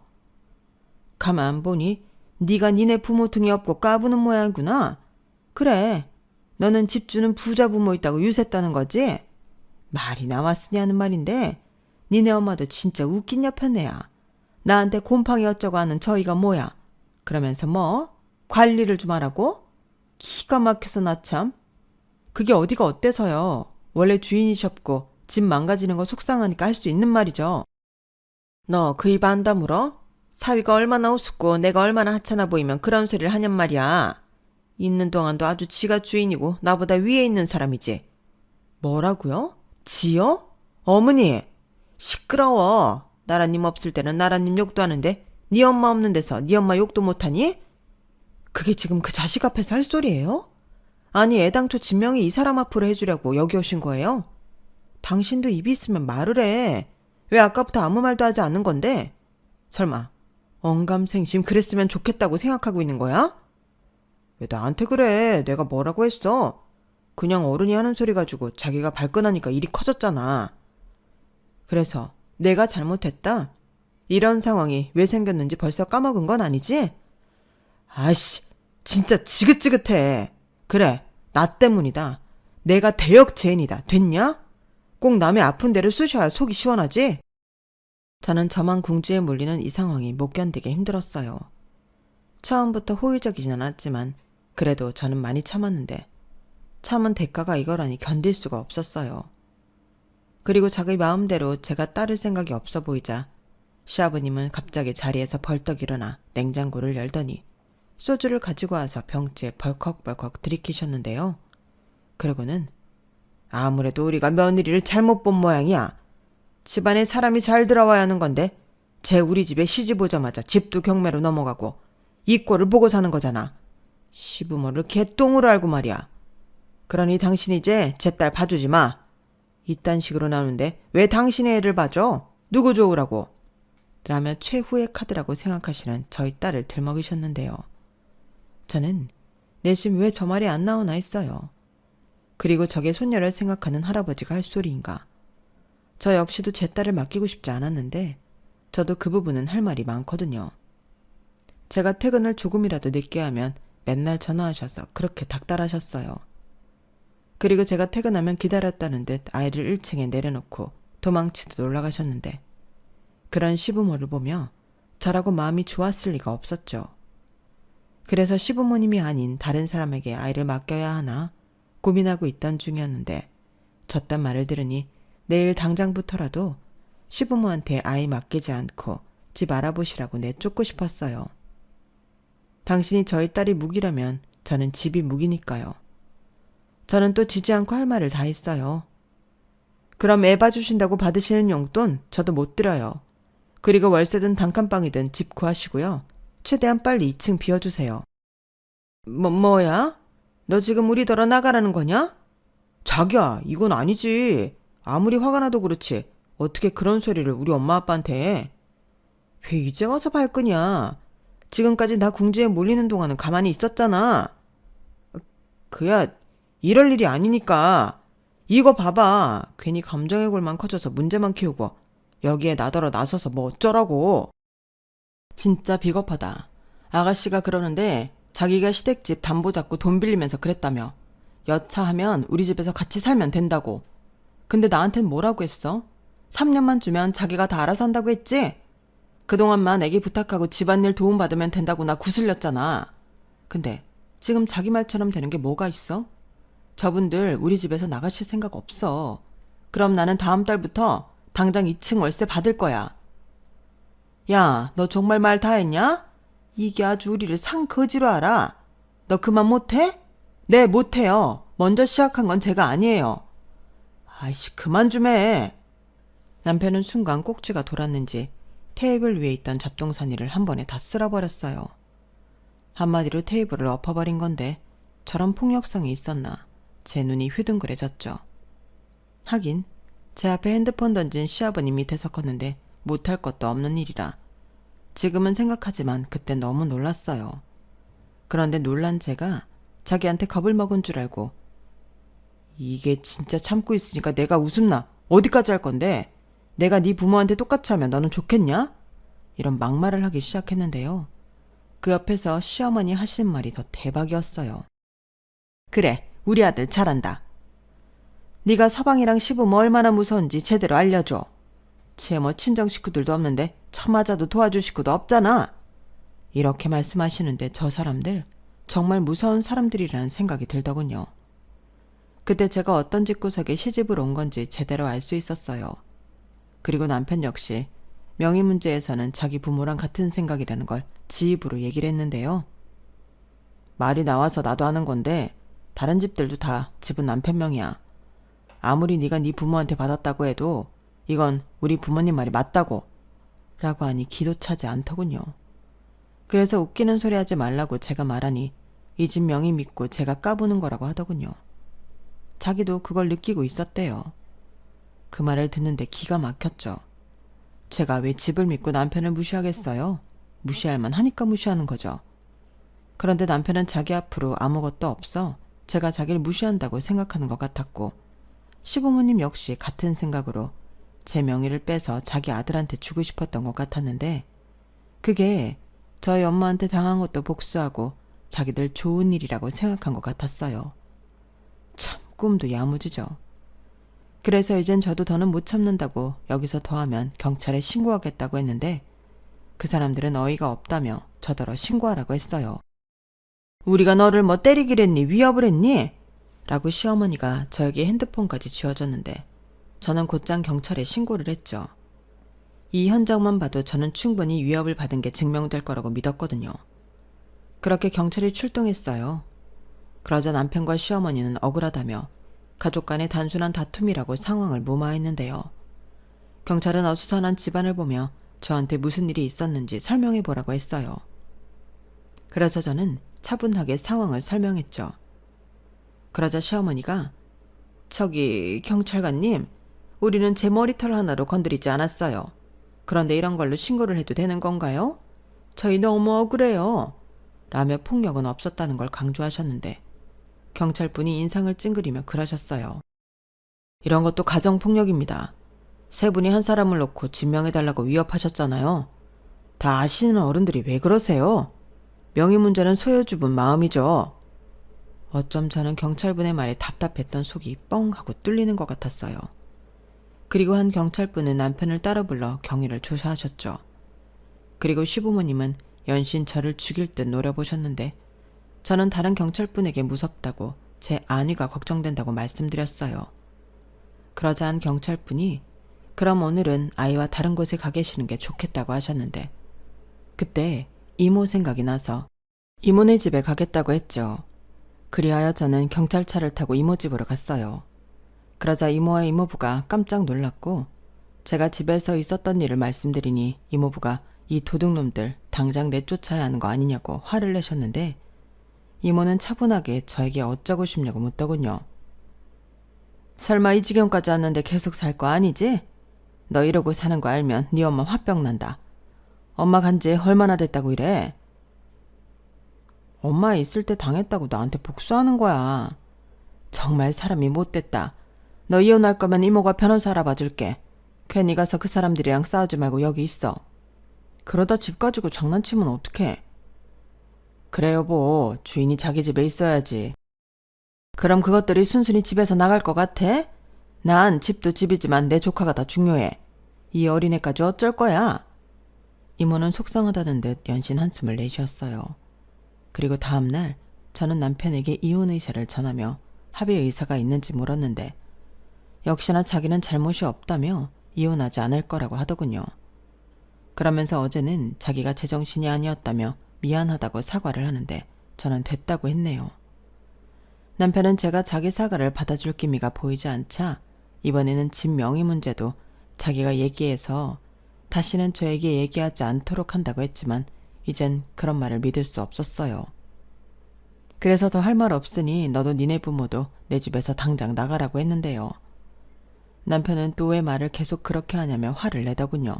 가만 보니 네가 니네 부모 등이 없고 까부는 모양이구나. 그래, 너는 집 주는 부자 부모 있다고 유세했다는 거지? 말이 나왔으니 하는 말인데 니네 엄마도 진짜 웃긴 여편네야. 나한테 곰팡이 어쩌고 하는 저희가 뭐야? 그러면서 뭐? 관리를 좀 하라고? 기가 막혀서 나 참. 그게 어디가 어때서요? 원래 주인이셨고 집 망가지는 거 속상하니까 할 수 있는 말이죠. 너 그 입 안 다물어? 사위가 얼마나 우습고 내가 얼마나 하찮아 보이면 그런 소리를 하냔 말이야. 있는 동안도 아주 지가 주인이고 나보다 위에 있는 사람이지. 뭐라고요? 지요? 어머니, 시끄러워. 나라님 없을 때는 나라님 욕도 하는데 네 엄마 없는 데서 네 엄마 욕도 못하니? 그게 지금 그 자식 앞에서 할 소리예요? 아니, 애당초 진명이 이 사람 앞으로 해주려고 여기 오신 거예요? 당신도 입이 있으면 말을 해. 왜 아까부터 아무 말도 하지 않는 건데? 설마 언감생심 그랬으면 좋겠다고 생각하고 있는 거야? 왜 나한테 그래? 내가 뭐라고 했어? 그냥 어른이 하는 소리 가지고 자기가 발끈하니까 일이 커졌잖아. 그래서 내가 잘못했다? 이런 상황이 왜 생겼는지 벌써 까먹은 건 아니지? 아이씨, 진짜 지긋지긋해. 그래, 나 때문이다. 내가 대역죄인이다. 됐냐? 꼭 남의 아픈 데를 쑤셔야 속이 시원하지? 저는 저만 궁지에 몰리는 이 상황이 못 견디게 힘들었어요. 처음부터 호의적이진 않았지만 그래도 저는 많이 참았는데 참은 대가가 이거라니 견딜 수가 없었어요. 그리고 자기 마음대로 제가 따를 생각이 없어 보이자 시아버님은 갑자기 자리에서 벌떡 일어나 냉장고를 열더니 소주를 가지고 와서 병째에 벌컥벌컥 들이키셨는데요. 그러고는 아무래도 우리가 며느리를 잘못 본 모양이야. 집안에 사람이 잘 들어와야 하는 건데 쟤 우리 집에 시집 오자마자 집도 경매로 넘어가고 이 꼴을 보고 사는 거잖아. 시부모를 개똥으로 알고 말이야. 그러니 당신 이제 제 딸 봐주지 마. 이딴 식으로 나오는데 왜 당신의 애를 봐줘? 누구 좋으라고? 라며 최후의 카드라고 생각하시는 저희 딸을 들먹이셨는데요. 저는 내심 왜 저 말이 안 나오나 했어요. 그리고 저게 손녀를 생각하는 할아버지가 할 소리인가. 저 역시도 제 딸을 맡기고 싶지 않았는데 저도 그 부분은 할 말이 많거든요. 제가 퇴근을 조금이라도 늦게 하면 맨날 전화하셔서 그렇게 닥달하셨어요. 그리고 제가 퇴근하면 기다렸다는 듯 아이를 1층에 내려놓고 도망치듯 올라가셨는데 그런 시부모를 보며 저라고 마음이 좋았을 리가 없었죠. 그래서 시부모님이 아닌 다른 사람에게 아이를 맡겨야 하나 고민하고 있던 중이었는데 저딴 말을 들으니 내일 당장부터라도 시부모한테 아이 맡기지 않고 집 알아보시라고 내쫓고 싶었어요. 당신이 저희 딸이 무기라면 저는 집이 무기니까요. 저는 또 지지 않고 할 말을 다 했어요. 그럼 애 봐주신다고 받으시는 용돈 저도 못 드려요. 그리고 월세든 단칸방이든 집 구하시고요. 최대한 빨리 2층 비워주세요. 뭐야? 너 지금 우리더러 나가라는 거냐? 자기야, 이건 아니지. 아무리 화가 나도 그렇지. 어떻게 그런 소리를 우리 엄마 아빠한테 해? 왜 이제 와서 발끈이야? 지금까지 나 궁지에 몰리는 동안은 가만히 있었잖아. 그야 이럴 일이 아니니까. 이거 봐봐. 괜히 감정의 골만 커져서 문제만 키우고 여기에 나더러 나서서 뭐 어쩌라고. 진짜 비겁하다. 아가씨가 그러는데 자기가 시댁집 담보 잡고 돈 빌리면서 그랬다며. 여차하면 우리 집에서 같이 살면 된다고. 근데 나한텐 뭐라고 했어? 3년만 주면 자기가 다 알아서 한다고 했지? 그동안만 애기 부탁하고 집안일 도움받으면 된다고 나 구슬렸잖아. 근데 지금 자기 말처럼 되는 게 뭐가 있어? 저분들 우리 집에서 나가실 생각 없어. 그럼 나는 다음 달부터 당장 2층 월세 받을 거야. 야, 너 정말 말 다 했냐? 이게 아주 우리를 상거지로 알아. 너 그만 못해? 네, 못해요. 먼저 시작한 건 제가 아니에요. 아이씨, 그만 좀 해. 남편은 순간 꼭지가 돌았는지 테이블 위에 있던 잡동사니를 한 번에 다 쓸어버렸어요. 한마디로 테이블을 엎어버린 건데 저런 폭력성이 있었나 제 눈이 휘둥그레졌죠. 하긴 제 앞에 핸드폰 던진 시아버님 밑에 섰었는데 못할 것도 없는 일이라 지금은 생각하지만 그때 너무 놀랐어요. 그런데 놀란 제가 자기한테 겁을 먹은 줄 알고 이게 진짜 참고 있으니까 내가 웃음나 어디까지 할 건데 내가 네 부모한테 똑같이 하면 너는 좋겠냐? 이런 막말을 하기 시작했는데요. 그 옆에서 시어머니 하시는 말이 더 대박이었어요. 그래, 우리 아들 잘한다. 네가 서방이랑 시부모 얼마나 무서운지 제대로 알려줘. 쟤 뭐 친정 식구들도 없는데 처맞아도 도와줄 식구도 없잖아. 이렇게 말씀하시는데 저 사람들 정말 무서운 사람들이라는 생각이 들더군요. 그때 제가 어떤 집구석에 시집을 온 건지 제대로 알 수 있었어요. 그리고 남편 역시 명의 문제에서는 자기 부모랑 같은 생각이라는 걸 지 입으로 얘기를 했는데요. 말이 나와서 나도 하는 건데 다른 집들도 다 집은 남편 명이야. 아무리 네가 네 부모한테 받았다고 해도 이건 우리 부모님 말이 맞다고 라고 하니 기도 차지 않더군요. 그래서 웃기는 소리 하지 말라고 제가 말하니 이 집 명의 믿고 제가 까부는 거라고 하더군요. 자기도 그걸 느끼고 있었대요. 그 말을 듣는데 기가 막혔죠. 제가 왜 집을 믿고 남편을 무시하겠어요? 무시할 만하니까 무시하는 거죠. 그런데 남편은 자기 앞으로 아무것도 없어 제가 자기를 무시한다고 생각하는 것 같았고, 시부모님 역시 같은 생각으로 제 명의를 빼서 자기 아들한테 주고 싶었던 것 같았는데, 그게 저희 엄마한테 당한 것도 복수하고 자기들 좋은 일이라고 생각한 것 같았어요. 참 꿈도 야무지죠. 그래서 이젠 저도 더는 못 참는다고 여기서 더하면 경찰에 신고하겠다고 했는데, 그 사람들은 어이가 없다며 저더러 신고하라고 했어요. 우리가 너를 뭐 때리기를 했니? 위협을 했니? 라고 시어머니가 저에게 핸드폰까지 쥐어줬는데 저는 곧장 경찰에 신고를 했죠. 이 현장만 봐도 저는 충분히 위협을 받은 게 증명될 거라고 믿었거든요. 그렇게 경찰이 출동했어요. 그러자 남편과 시어머니는 억울하다며 가족 간의 단순한 다툼이라고 상황을 무마했는데요. 경찰은 어수선한 집안을 보며 저한테 무슨 일이 있었는지 설명해 보라고 했어요. 그래서 저는 차분하게 상황을 설명했죠. 그러자 시어머니가 저기 경찰관님, 우리는 제 머리털 하나로 건드리지 않았어요. 그런데 이런 걸로 신고를 해도 되는 건가요? 저희 너무 억울해요. 라며 폭력은 없었다는 걸 강조하셨는데 경찰분이 인상을 찡그리며 그러셨어요. 이런 것도 가정폭력입니다. 세 분이 한 사람을 놓고 진명해달라고 위협하셨잖아요. 다 아시는 어른들이 왜 그러세요? 명의 문제는 소유주분 마음이죠. 어쩜 저는 경찰분의 말에 답답했던 속이 뻥 하고 뚫리는 것 같았어요. 그리고 한 경찰분은 남편을 따라 불러 경위를 조사하셨죠. 그리고 시부모님은 연신 저를 죽일 듯 노려보셨는데 저는 다른 경찰분에게 무섭다고 제 안위가 걱정된다고 말씀드렸어요. 그러자 한 경찰분이 그럼 오늘은 아이와 다른 곳에 가 계시는 게 좋겠다고 하셨는데, 그때 이모 생각이 나서 이모네 집에 가겠다고 했죠. 그리하여 저는 경찰차를 타고 이모 집으로 갔어요. 그러자 이모와 이모부가 깜짝 놀랐고, 제가 집에서 있었던 일을 말씀드리니 이모부가 이 도둑놈들 당장 내쫓아야 하는 거 아니냐고 화를 내셨는데, 이모는 차분하게 저에게 어쩌고 싶냐고 묻더군요. 설마 이 지경까지 왔는데 계속 살 거 아니지? 너 이러고 사는 거 알면 네 엄마 화병 난다. 엄마 간지 얼마나 됐다고 이래? 엄마 있을 때 당했다고 나한테 복수하는 거야. 정말 사람이 못됐다. 너 이혼할 거면 이모가 변호사 알아봐줄게. 괜히 가서 그 사람들이랑 싸우지 말고 여기 있어. 그러다 집 가지고 장난치면 어떡해? 그래 여보, 주인이 자기 집에 있어야지. 그럼 그것들이 순순히 집에서 나갈 것 같아? 난 집도 집이지만 내 조카가 다 중요해. 이 어린애까지 어쩔 거야? 이모는 속상하다는 듯 연신 한숨을 내쉬었어요. 그리고 다음날 저는 남편에게 이혼 의사를 전하며 합의 의사가 있는지 물었는데 역시나 자기는 잘못이 없다며 이혼하지 않을 거라고 하더군요. 그러면서 어제는 자기가 제정신이 아니었다며 미안하다고 사과를 하는데 저는 됐다고 했네요. 남편은 제가 자기 사과를 받아줄 기미가 보이지 않자 이번에는 집 명의 문제도 자기가 얘기해서 다시는 저에게 얘기하지 않도록 한다고 했지만 이젠 그런 말을 믿을 수 없었어요. 그래서 더 할 말 없으니 너도 니네 부모도 내 집에서 당장 나가라고 했는데요. 남편은 또 왜 말을 계속 그렇게 하냐며 화를 내더군요.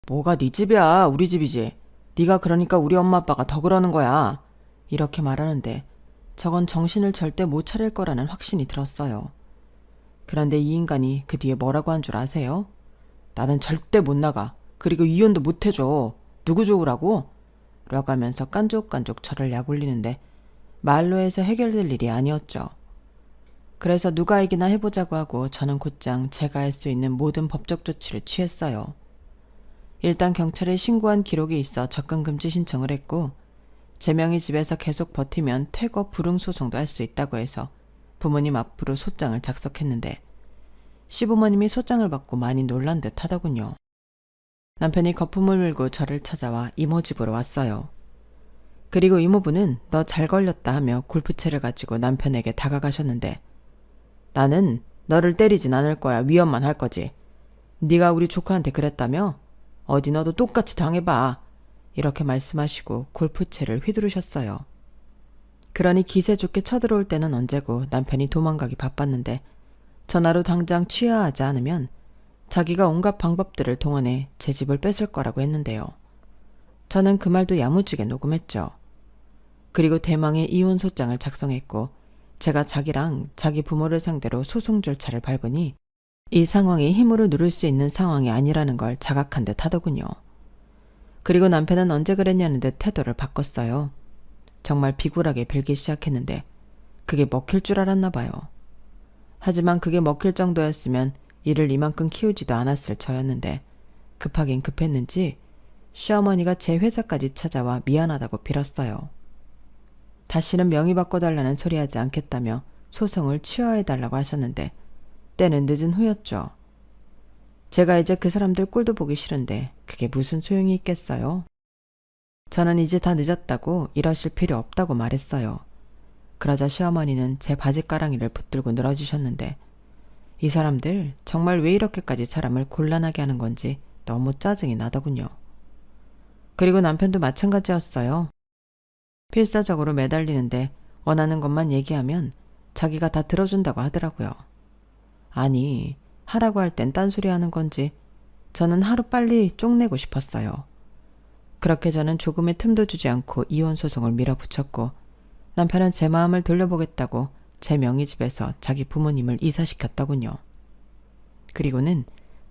뭐가 네 집이야, 우리 집이지. 네가 그러니까 우리 엄마 아빠가 더 그러는 거야. 이렇게 말하는데 저건 정신을 절대 못 차릴 거라는 확신이 들었어요. 그런데 이 인간이 그 뒤에 뭐라고 한 줄 아세요? 나는 절대 못 나가. 그리고 이혼도 못 해줘. 누구 좋으라고? 라고 하면서 깐족깐족 저를 약올리는데 말로 해서 해결될 일이 아니었죠. 그래서 누가 이기나 해보자고 하고 저는 곧장 제가 할 수 있는 모든 법적 조치를 취했어요. 일단 경찰에 신고한 기록이 있어 접근금지 신청을 했고 제 명의 집에서 계속 버티면 퇴거 불응 소송도 할 수 있다고 해서 부모님 앞으로 소장을 작성했는데 시부모님이 소장을 받고 많이 놀란 듯 하더군요. 남편이 거품을 물고 저를 찾아와 이모 집으로 왔어요. 그리고 이모부는 너 잘 걸렸다 하며 골프채를 가지고 남편에게 다가가셨는데 나는 너를 때리진 않을 거야. 위협만 할 거지. 네가 우리 조카한테 그랬다며? 어디 너도 똑같이 당해봐. 이렇게 말씀하시고 골프채를 휘두르셨어요. 그러니 기세 좋게 쳐들어올 때는 언제고 남편이 도망가기 바빴는데 전화로 당장 취하하지 않으면 자기가 온갖 방법들을 동원해 제 집을 뺏을 거라고 했는데요. 저는 그 말도 야무지게 녹음했죠. 그리고 대망의 이혼 소장을 작성했고 제가 자기랑 자기 부모를 상대로 소송 절차를 밟으니 이 상황이 힘으로 누를 수 있는 상황이 아니라는 걸 자각한 듯 하더군요. 그리고 남편은 언제 그랬냐는 듯 태도를 바꿨어요. 정말 비굴하게 빌기 시작했는데 그게 먹힐 줄 알았나 봐요. 하지만 그게 먹힐 정도였으면 이를 이만큼 키우지도 않았을 저였는데 급하긴 급했는지 시어머니가 제 회사까지 찾아와 미안하다고 빌었어요. 다시는 명의 바꿔달라는 소리 하지 않겠다며 소송을 취하해달라고 하셨는데 때는 늦은 후였죠. 제가 이제 그 사람들 꼴도 보기 싫은데 그게 무슨 소용이 있겠어요? 저는 이제 다 늦었다고 이러실 필요 없다고 말했어요. 그러자 시어머니는 제 바지가랑이를 붙들고 늘어지셨는데 이 사람들 정말 왜 이렇게까지 사람을 곤란하게 하는 건지 너무 짜증이 나더군요. 그리고 남편도 마찬가지였어요. 필사적으로 매달리는데 원하는 것만 얘기하면 자기가 다 들어준다고 하더라고요. 아니, 하라고 할 땐 딴소리 하는 건지 저는 하루 빨리 쪽내고 싶었어요. 그렇게 저는 조금의 틈도 주지 않고 이혼 소송을 밀어붙였고 남편은 제 마음을 돌려보겠다고 제 명의집에서 자기 부모님을 이사시켰더군요. 그리고는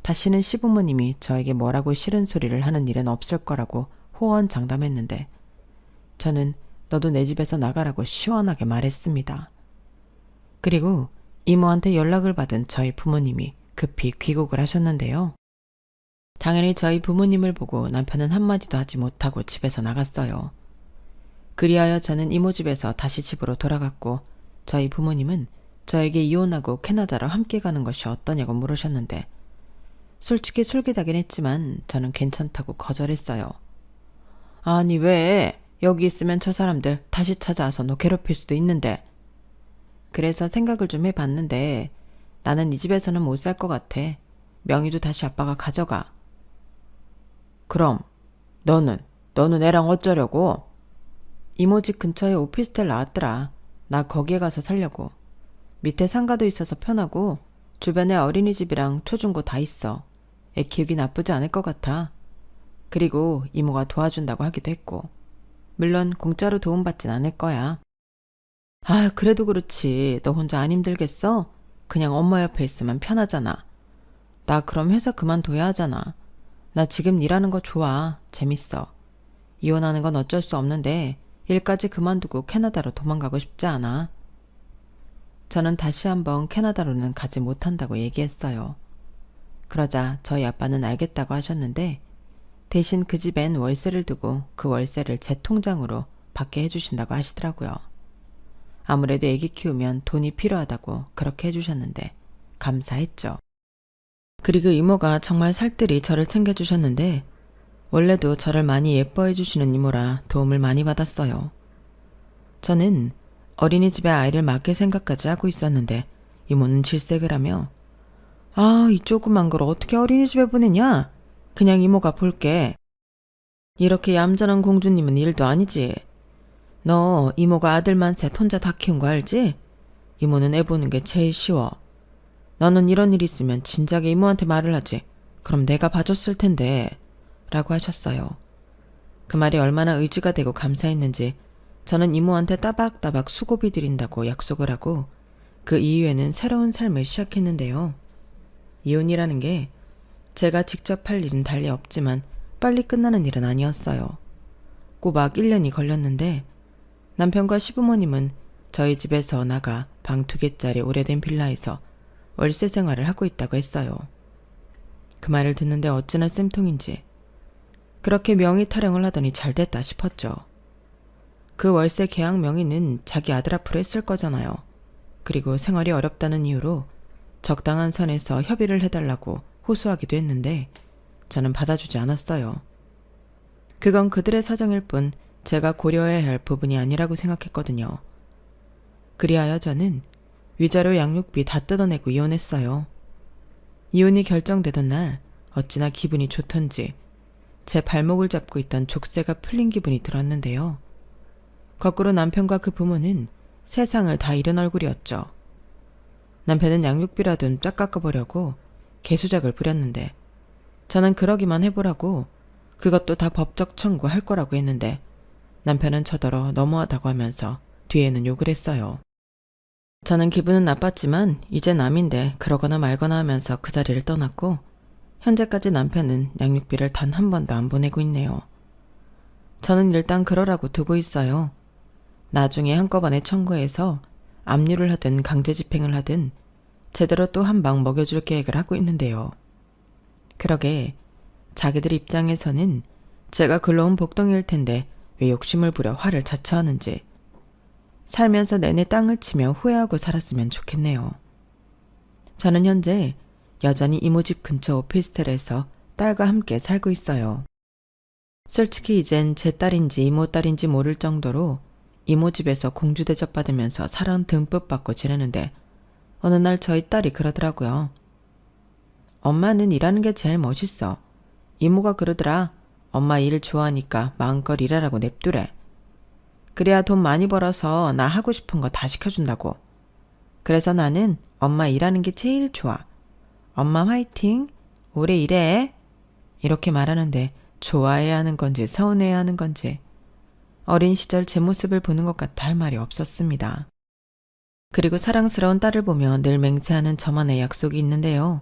다시는 시부모님이 저에게 뭐라고 싫은 소리를 하는 일은 없을 거라고 호언장담했는데 저는 너도 내 집에서 나가라고 시원하게 말했습니다. 그리고 이모한테 연락을 받은 저희 부모님이 급히 귀국을 하셨는데요. 당연히 저희 부모님을 보고 남편은 한마디도 하지 못하고 집에서 나갔어요. 그리하여 저는 이모 집에서 다시 집으로 돌아갔고 저희 부모님은 저에게 이혼하고 캐나다로 함께 가는 것이 어떠냐고 물으셨는데 솔직히 솔깃하긴 했지만 저는 괜찮다고 거절했어요. 아니 왜? 여기 있으면 저 사람들 다시 찾아와서 너 괴롭힐 수도 있는데. 그래서 생각을 좀 해봤는데 나는 이 집에서는 못 살 것 같아. 명의도 다시 아빠가 가져가. 그럼 너는 애랑 어쩌려고? 이모 집 근처에 오피스텔 나왔더라. 나 거기에 가서 살려고. 밑에 상가도 있어서 편하고 주변에 어린이집이랑 초중고 다 있어. 애 키우기 나쁘지 않을 것 같아. 그리고 이모가 도와준다고 하기도 했고 물론 공짜로 도움받진 않을 거야. 아, 그래도 그렇지. 너 혼자 안 힘들겠어? 그냥 엄마 옆에 있으면 편하잖아. 나 그럼 회사 그만둬야 하잖아. 나 지금 일하는 거 좋아. 재밌어. 이혼하는 건 어쩔 수 없는데 일까지 그만두고 캐나다로 도망가고 싶지 않아. 저는 다시 한번 캐나다로는 가지 못한다고 얘기했어요. 그러자 저희 아빠는 알겠다고 하셨는데 대신 그 집엔 월세를 두고 그 월세를 제 통장으로 받게 해주신다고 하시더라고요. 아무래도 애기 키우면 돈이 필요하다고 그렇게 해주셨는데 감사했죠. 그리고 이모가 정말 살뜰히 저를 챙겨주셨는데 원래도 저를 많이 예뻐해 주시는 이모라 도움을 많이 받았어요. 저는 어린이집에 아이를 맡길 생각까지 하고 있었는데 이모는 질색을 하며 아, 이 조그만 걸 어떻게 어린이집에 보내냐? 그냥 이모가 볼게. 이렇게 얌전한 공주님은 일도 아니지. 너 이모가 아들만 셋 혼자 다 키운 거 알지? 이모는 애 보는 게 제일 쉬워. 너는 이런 일 있으면 진작에 이모한테 말을 하지. 그럼 내가 봐줬을 텐데. 라고 하셨어요. 그 말이 얼마나 의지가 되고 감사했는지 저는 이모한테 따박따박 수고비 드린다고 약속을 하고 그 이후에는 새로운 삶을 시작했는데요. 이혼이라는 게 제가 직접 할 일은 달리 없지만 빨리 끝나는 일은 아니었어요. 꼬박 1년이 걸렸는데 남편과 시부모님은 저희 집에서 나가 방 2개짜리 오래된 빌라에서 월세 생활을 하고 있다고 했어요. 그 말을 듣는데 어찌나 쌤통인지 그렇게 명의 타령을 하더니 잘됐다 싶었죠. 그 월세 계약 명의는 자기 아들 앞으로 했을 거잖아요. 그리고 생활이 어렵다는 이유로 적당한 선에서 협의를 해달라고 호소하기도 했는데 저는 받아주지 않았어요. 그건 그들의 사정일 뿐 제가 고려해야 할 부분이 아니라고 생각했거든요. 그리하여 저는 위자료 양육비 다 뜯어내고 이혼했어요. 이혼이 결정되던 날 어찌나 기분이 좋던지 제 발목을 잡고 있던 족쇄가 풀린 기분이 들었는데요. 거꾸로 남편과 그 부모는 세상을 다 잃은 얼굴이었죠. 남편은 양육비라도 쫙 깎아보려고 개수작을 부렸는데 저는 그러기만 해보라고 그것도 다 법적 청구할 거라고 했는데 남편은 저더러 너무하다고 하면서 뒤에는 욕을 했어요. 저는 기분은 나빴지만 이제 남인데 그러거나 말거나 하면서 그 자리를 떠났고 현재까지 남편은 양육비를 단 한 번도 안 보내고 있네요. 저는 일단 그러라고 두고 있어요. 나중에 한꺼번에 청구해서 압류를 하든 강제 집행을 하든 제대로 또 한 방 먹여줄 계획을 하고 있는데요. 그러게 자기들 입장에서는 제가 글러온 복덩이일 텐데 왜 욕심을 부려 화를 자처하는지 살면서 내내 땅을 치며 후회하고 살았으면 좋겠네요. 저는 현재 여전히 이모 집 근처 오피스텔에서 딸과 함께 살고 있어요. 솔직히 이젠 제 딸인지 이모 딸인지 모를 정도로 이모 집에서 공주 대접받으면서 사랑 듬뿍 받고 지내는데 어느 날 저희 딸이 그러더라고요. 엄마는 일하는 게 제일 멋있어. 이모가 그러더라. 엄마 일 좋아하니까 마음껏 일하라고 냅두래. 그래야 돈 많이 벌어서 나 하고 싶은 거 다 시켜준다고. 그래서 나는 엄마 일하는 게 제일 좋아. 엄마 화이팅! 오래 일해! 이렇게 말하는데 좋아해야 하는 건지 서운해야 하는 건지 어린 시절 제 모습을 보는 것 같아 할 말이 없었습니다. 그리고 사랑스러운 딸을 보며 늘 맹세하는 저만의 약속이 있는데요.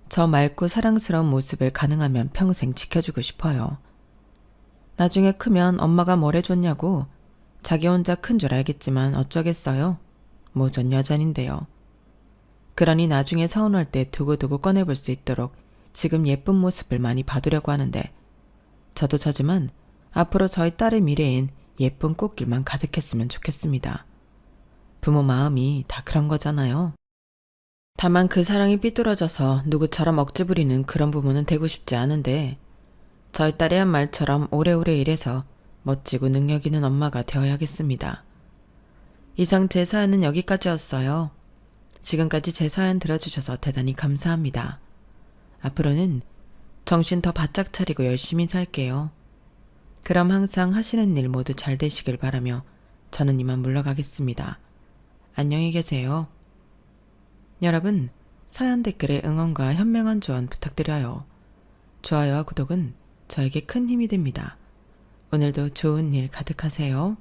저 맑고 사랑스러운 모습을 가능하면 평생 지켜주고 싶어요. 나중에 크면 엄마가 뭘 해줬냐고 자기 혼자 큰 줄 알겠지만 어쩌겠어요. 뭐 전 여전인데요. 그러니 나중에 서운할 때 두고두고 꺼내볼 수 있도록 지금 예쁜 모습을 많이 봐두려고 하는데 저도 저지만 앞으로 저희 딸의 미래엔 예쁜 꽃길만 가득했으면 좋겠습니다. 부모 마음이 다 그런 거잖아요. 다만 그 사랑이 삐뚤어져서 누구처럼 억지 부리는 그런 부모는 되고 싶지 않은데 저희 딸이 한 말처럼 오래오래 일해서 멋지고 능력 있는 엄마가 되어야겠습니다. 이상 제 사연은 여기까지였어요. 지금까지 제 사연 들어주셔서 대단히 감사합니다. 앞으로는 정신 더 바짝 차리고 열심히 살게요. 그럼 항상 하시는 일 모두 잘 되시길 바라며 저는 이만 물러가겠습니다. 안녕히 계세요. 여러분, 사연 댓글에 응원과 현명한 조언 부탁드려요. 좋아요와 구독은 저에게 큰 힘이 됩니다. 오늘도 좋은 일 가득하세요.